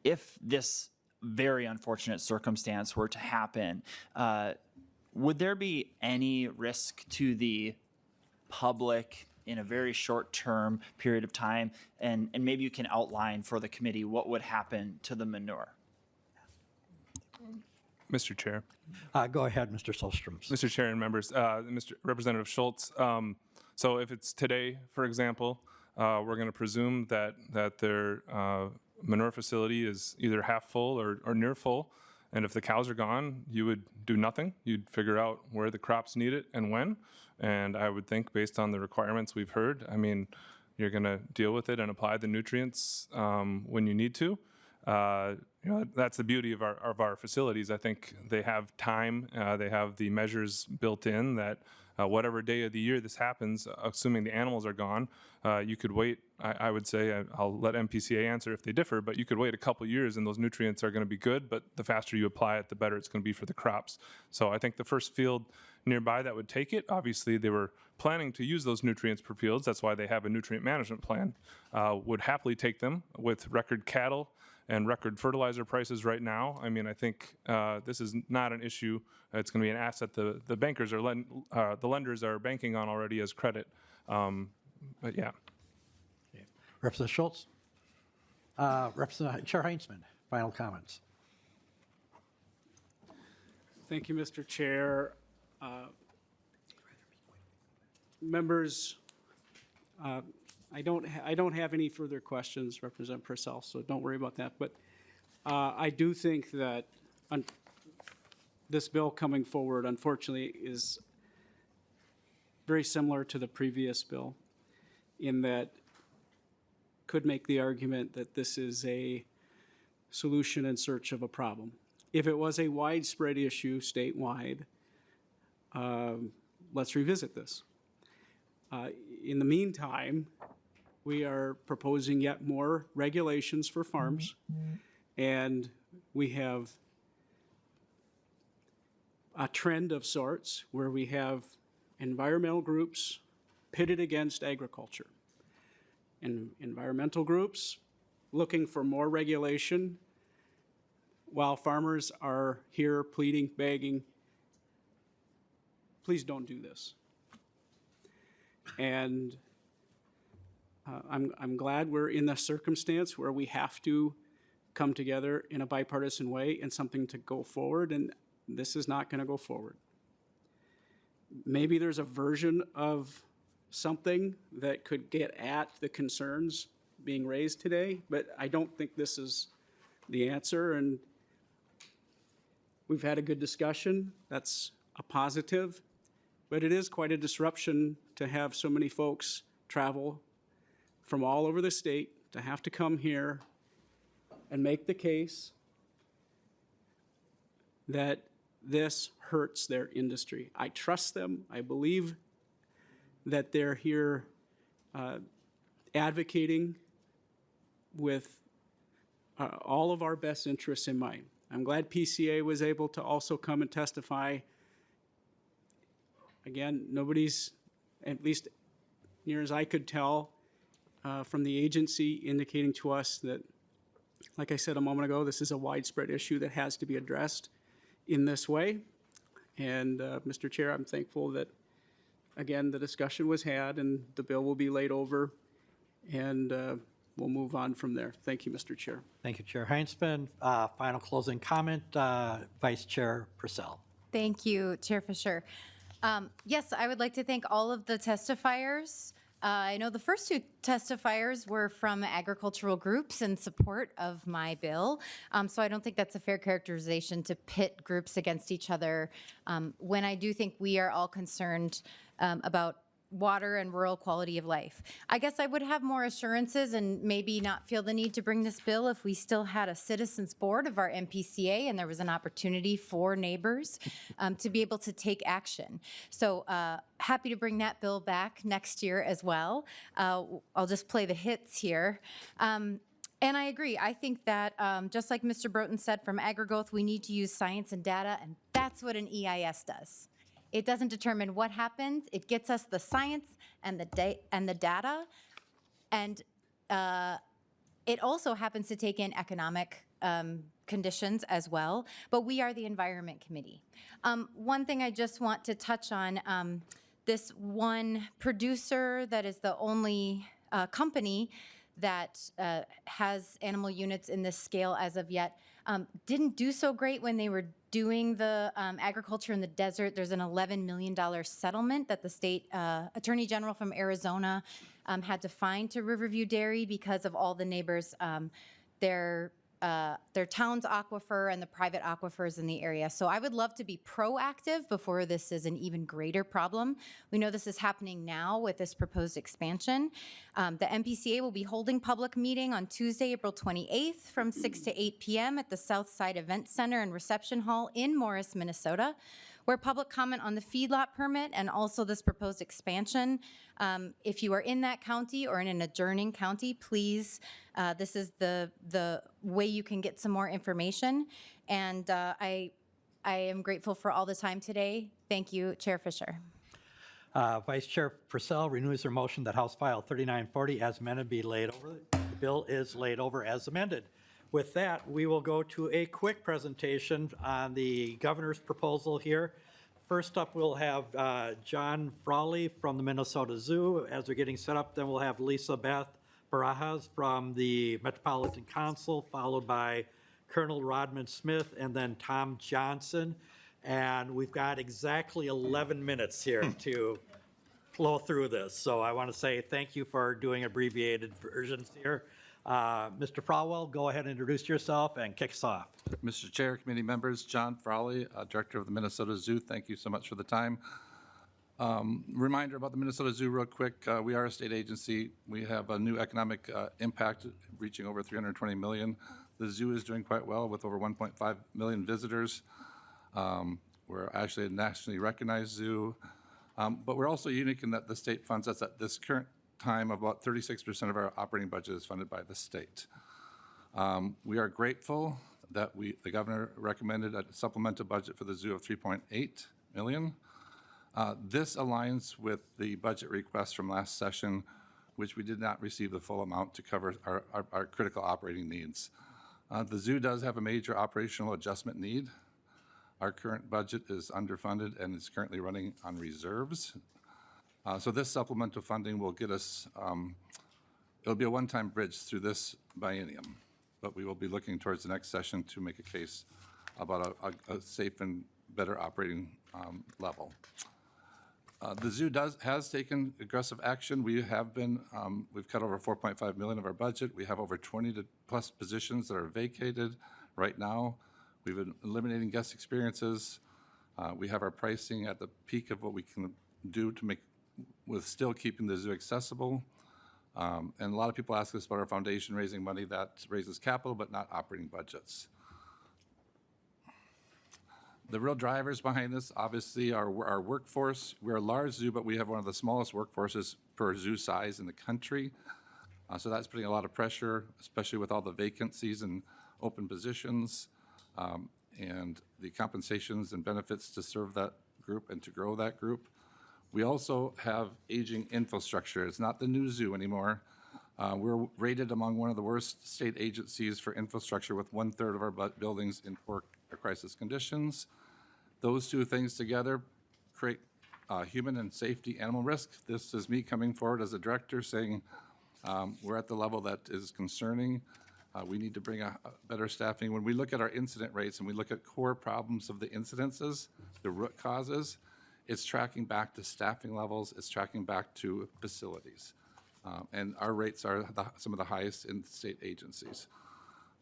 if this very unfortunate circumstance were to happen, would there be any risk to the public in a very short-term period of time? And maybe you can outline for the committee what would happen to the manure. Mr. Chair. Go ahead, Mr. Sostrom. Mr. Chair and members, Mr. Representative Schultz. So if it's today, for example, we're going to presume that their manure facility is either half full or near full. And if the cows are gone, you would do nothing. You'd figure out where the crops need it and when. And I would think based on the requirements we've heard, you're going to deal with it and apply the nutrients when you need to. That's the beauty of our facilities. I think they have time. They have the measures built in that whatever day of the year this happens, assuming the animals are gone, you could wait. I would say, I'll let MPCA answer if they differ, but you could wait a couple years and those nutrients are going to be good, but the faster you apply it, the better it's going to be for the crops. So I think the first field nearby that would take it, obviously they were planning to use those nutrients per fields, that's why they have a nutrient management plan, would happily take them with record cattle and record fertilizer prices right now. I think this is not an issue. It's going to be an asset the bankers are the lenders are banking on already as credit. But yeah. Okay. Representative Schultz. Representative Chair Heinzman, final comments. Thank you, Mr. Chair. Members, I don't have any further questions, Representative Pursell, so don't worry about that. But I do think that this bill coming forward, unfortunately, is very similar to the previous bill in that could make the argument that this is a solution in search of a problem. If it was a widespread issue statewide, let's revisit this. In the meantime, we are proposing yet more regulations for farms, and we have a trend of sorts where we have environmental groups pitted against agriculture. And environmental groups looking for more regulation while farmers are here pleading, begging, please don't do this. And I'm glad we're in the circumstance where we have to come together in a bipartisan way and something to go forward, and this is not going to go forward. Maybe there's a version of something that could get at the concerns being raised today, but I don't think this is the answer, and we've had a good discussion. That's a positive, but it is quite a disruption to have so many folks travel from all over the state to have to come here and make the case that this hurts their industry. I trust them. I believe that they're here advocating with all of our best interests in mind. I'm glad PCA was able to also come and testify. Again, nobody's, at least near as I could tell, from the agency indicating to us that, like I said a moment ago, this is a widespread issue that has to be addressed in this way. And Mr. Chair, I'm thankful that, again, the discussion was had and the bill will be laid over, and we'll move on from there. Thank you, Mr. Chair. Thank you, Chair Heinzman. Final closing comment, Vice Chair Pursell. Thank you, Chair Fisher. Yes, I would like to thank all of the testifiers. I know the first two testifiers were from agricultural groups in support of my bill, so I don't think that's a fair characterization to pit groups against each other when I do think we are all concerned about water and rural quality of life. I guess I would have more assurances and maybe not feel the need to bring this bill if we still had a citizens board of our MPCA and there was an opportunity for neighbors to be able to take action. So happy to bring that bill back next year as well. I'll just play the hits here. And I agree. I think that just like Mr. Broughton said, from AgriGrowth, we need to use science and data, and that's what an EIS does. It doesn't determine what happens. It gets us the science and the data, and it also happens to take in economic conditions as well. But we are the Environment Committee. One thing I just want to touch on, this one producer that is the only company that has animal units in this scale as of yet, didn't do so great when they were doing the agriculture in the desert. There's an $11 million settlement that the state attorney general from Arizona had to fine to Riverview Dairy because of all the neighbors, their town's aquifer and the private aquifers in the area. So I would love to be proactive before this is an even greater problem. We know this is happening now with this proposed expansion. The MPCA will be holding public meeting on Tuesday, April 28th from 6 to 8 p.m. at the Southside Event Center and Reception Hall in Morris, Minnesota, where public comment on the feedlot permit and also this proposed expansion. If you are in that county or in an adjoining county, please, this is the way you can get some more information. And I am grateful for all the time today. Thank you, Chair Fisher. Vice Chair Pursell renews her motion that House File 3940 as amended be laid over. The bill is laid over as amended. With that, we will go to a quick presentation on the governor's proposal here. First up, we'll have John Frawley from the Minnesota Zoo as they're getting set up. Then we'll have Lisa Beth Barajas from the Metropolitan Council, followed by Colonel Rodman Smith and then Tom Johnson. And we've got exactly 11 minutes here to flow through this. So I want to say thank you for doing abbreviated versions here. Mr. Frawell, go ahead and introduce yourself and kick us off. Mr. Chair, committee members, John Frawley, Director of the Minnesota Zoo, thank you so much for the time. Reminder about the Minnesota Zoo real quick. We are a state agency. We have a new economic impact reaching over 320 million. The zoo is doing quite well with over 1.5 million visitors. We're actually a nationally recognized zoo, but we're also unique in that the state funds us at this current time. About 36% of our operating budget is funded by the state. We are grateful that the governor recommended a supplemental budget for the zoo of 3.8 million. This aligns with the budget request from last session, which we did not receive the full amount to cover our critical operating needs. The zoo does have a major operational adjustment need. Our current budget is underfunded and is currently running on reserves. So this supplemental funding will get us, it'll be a one-time bridge through this biennium, but we will be looking towards the next session to make a case about a safe and better operating level. The zoo has taken aggressive action. We have been, we've cut over 4.5 million of our budget. We have over 20 plus positions that are vacated right now. We've been eliminating guest experiences. We have our pricing at the peak of what we can do to make, with still keeping the zoo accessible. And a lot of people ask us about our foundation raising money. That raises capital, but not operating budgets. The real drivers behind this, obviously, are our workforce. We're a large zoo, but we have one of the smallest workforces per zoo size in the country. So that's putting a lot of pressure, especially with all the vacancies and open positions, and the compensations and benefits to serve that group and to grow that group. We also have aging infrastructure. It's not the new zoo anymore. We're rated among one of the worst state agencies for infrastructure, with 1/3 of our buildings in poor crisis conditions. Those two things together create human and safety animal risk. This is me coming forward as a director saying we're at the level that is concerning. We need to bring a better staffing. When we look at our incident rates and we look at core problems of the incidences, the root causes, it's tracking back to staffing levels, it's tracking back to facilities. And our rates are some of the highest in state agencies.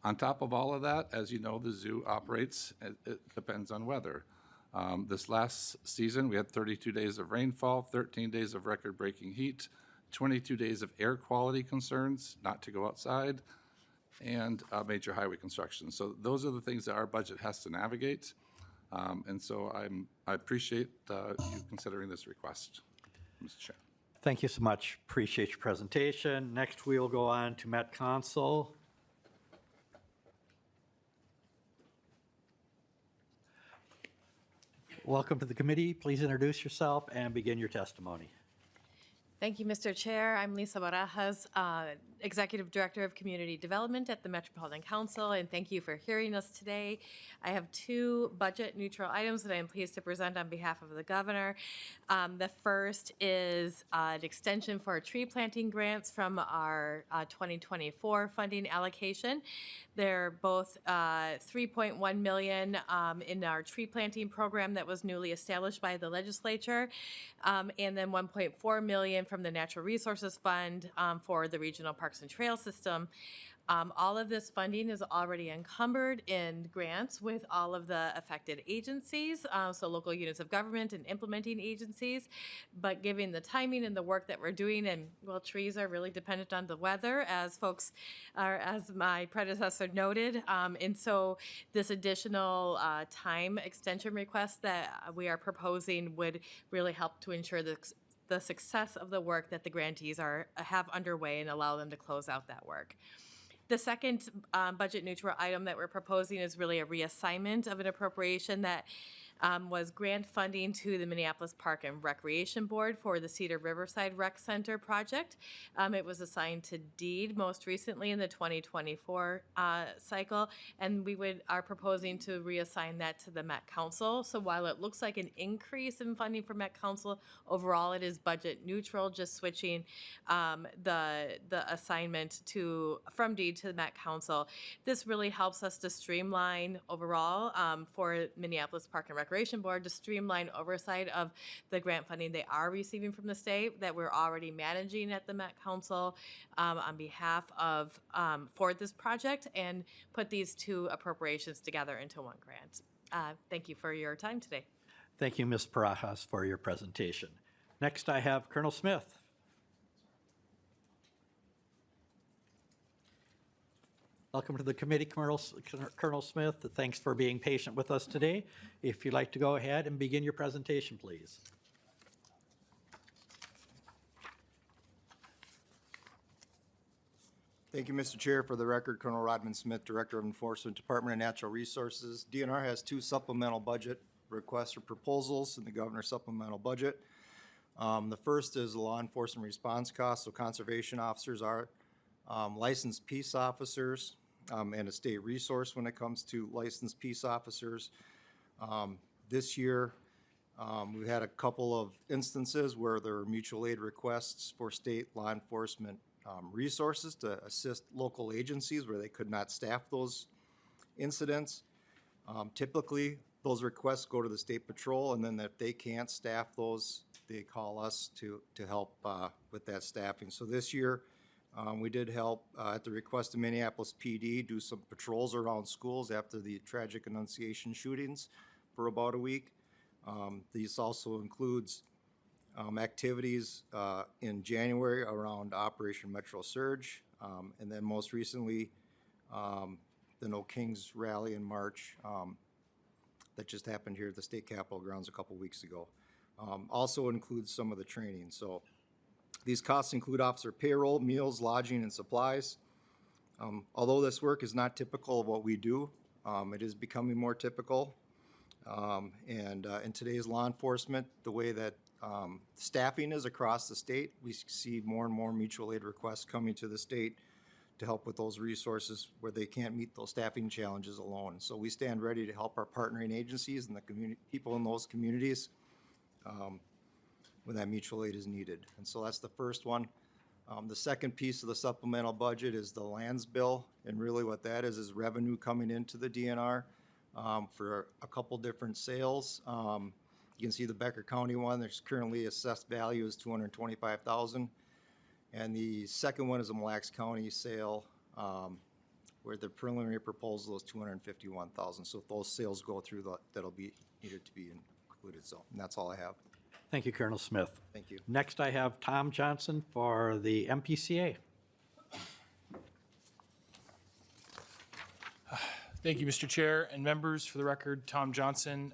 On top of all of that, as you know, the zoo operates, it depends on weather. This last season, we had 32 days of rainfall, 13 days of record-breaking heat, 22 days of air quality concerns, not to go outside, and major highway construction. So those are the things that our budget has to navigate. And so I appreciate you considering this request, Mr. Chair. Thank you so much. Appreciate your presentation. Next, we will go on to Met Council. Welcome to the committee. Please introduce yourself and begin your testimony. Thank you, Mr. Chair. I'm Lisa Barajas, Executive Director of Community Development at the Metropolitan Council, and thank you for hearing us today. I have two budget-neutral items that I am pleased to present on behalf of the Governor. The first is an extension for tree planting grants from our 2024 funding allocation. They're both $3.1 million in our tree planting program that was newly established by the legislature, and then $1.4 million from the Natural Resources Fund for the Regional Parks and Trail System. All of this funding is already encumbered in grants with all of the affected agencies, so local units of government and implementing agencies. But given the timing and the work that we're doing, and well, trees are really dependent on the weather, as folks are, as my predecessor noted. And so this additional time extension request that we are proposing would really help to ensure the success of the work that the grantees have underway and allow them to close out that work. The second budget neutral item that we're proposing is really a reassignment of an appropriation that was grant funding to the Minneapolis Park and Recreation Board for the Cedar Riverside Rec Center project. It was assigned to DEED most recently in the 2024 cycle, and we are proposing to reassign that to the Met Council. So while it looks like an increase in funding for Met Council, overall it is budget neutral, just switching the assignment from DEED to the Met Council. This really helps us to streamline overall for Minneapolis Park and Recreation Board to streamline oversight of the grant funding they are receiving from the state that we're already managing at the Met Council on behalf of for this project, and put these two appropriations together into one grant. Thank you for your time today. Thank you, Ms. Barajas, for your presentation. Next, I have Colonel Smith. Welcome to the committee, Colonel Smith. Thanks for being patient with us today. If you'd like to go ahead and begin your presentation, please. Thank you, Mr. Chair. For the record, Colonel Rodman Smith, Director of Enforcement, Department of Natural Resources. DNR has 2 supplemental budget requests for proposals in the governor's supplemental budget. The first is the law enforcement response costs. So conservation officers are licensed peace officers and a state resource when it comes to licensed peace officers. This year, we've had a couple of instances where there are mutual aid requests for state law enforcement resources to assist local agencies where they could not staff those incidents. Typically, those requests go to the state patrol, and then if they can't staff those, they call us to help with that staffing. So this year, we did help at the request of Minneapolis PD do some patrols around schools after the tragic Annunciation shootings for about a week. These also includes activities in January around Operation Metro Surge, and then most recently, the No Kings rally in March that just happened here at the state capitol grounds a couple weeks ago. Also includes some of the training. So these costs include officer payroll, meals, lodging, and supplies. Although this work is not typical of what we do, it is becoming more typical. And in today's law enforcement, the way that staffing is across the state, we see more and more mutual aid requests coming to the state to help with those resources where they can't meet those staffing challenges alone. So we stand ready to help our partnering agencies and the community, people in those communities when that mutual aid is needed. And so that's the first one. The second piece of the supplemental budget is the lands bill, and really what that is revenue coming into the DNR for a couple different sales. You can see the Becker County one. There's currently assessed value is $225,000. And the second one is a Mille Lacs County sale where the preliminary proposal is $251,000. So if those sales go through, that'll be needed to be included. So and that's all I have. Thank you, Colonel Smith. Thank you. Next, I have Tom Johnson for the MPCA. Thank you, Mr. Chair and members. For the record, Tom Johnson,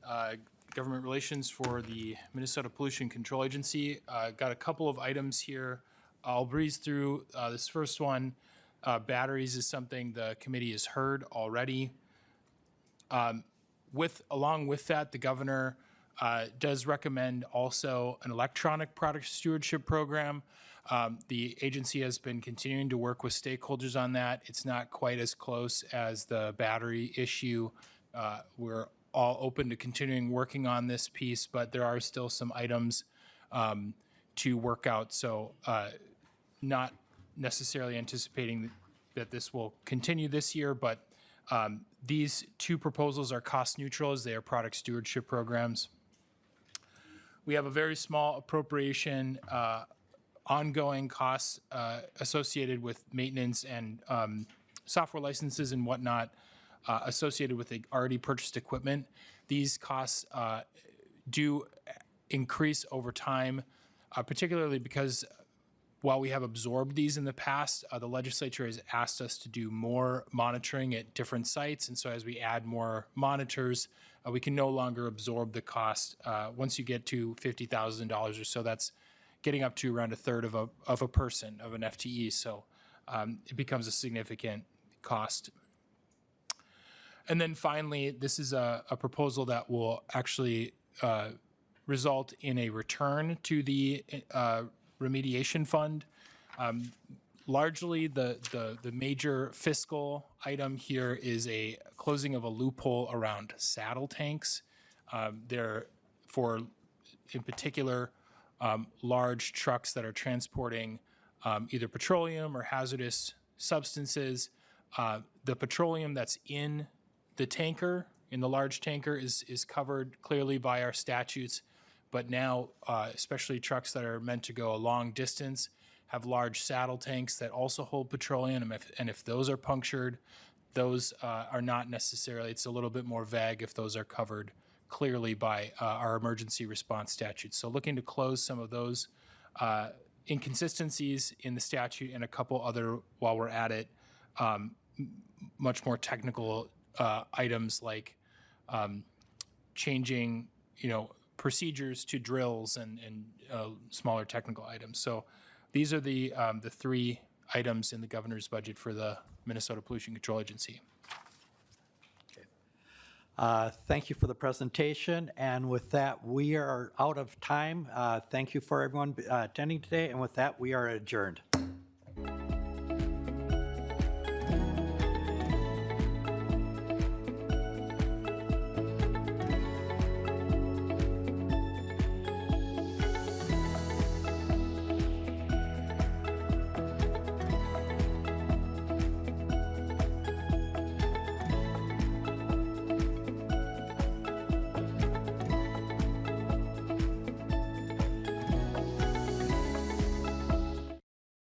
Government Relations for the Minnesota Pollution Control Agency. Got a couple of items here. I'll breeze through this first one. Batteries is something the committee has heard already. Along with that, the governor does recommend also an electronic product stewardship program. The agency has been continuing to work with stakeholders on that. It's not quite as close as the battery issue. We're all open to continuing working on this piece, but there are still some items to work out. So not necessarily anticipating that this will continue this year, but these 2 proposals are cost neutral as they are product stewardship programs. We have a very small appropriation, ongoing costs associated with maintenance and software licenses and whatnot associated with the already purchased equipment. These costs do increase over time, particularly because while we have absorbed these in the past, the legislature has asked us to do more monitoring at different sites. And so as we add more monitors, we can no longer absorb the cost. Once you get to $50,000 or so, that's getting up to around a third of a person, of an FTE. So it becomes a significant cost. And then finally, this is a proposal that will actually result in a return to the remediation fund. Largely, the major fiscal item here is a closing of a loophole around saddle tanks. They're for, in particular, large trucks that are transporting either petroleum or hazardous substances. The petroleum that's in the tanker, in the large tanker, is covered clearly by our statutes. But now, especially trucks that are meant to go a long distance, have large saddle tanks that also hold petroleum. And if those are punctured, those are not necessarily, it's a little bit more vague if those are covered clearly by our emergency response statutes. So looking to close some of those inconsistencies in the statute and a couple other, while we're at it, much more technical items like changing, procedures to drills and smaller technical items. So these are the three items in the governor's budget for the Minnesota Pollution Control Agency. Thank you for the presentation, and with that, we are out of time. Thank you for everyone attending today, and with that, we are adjourned.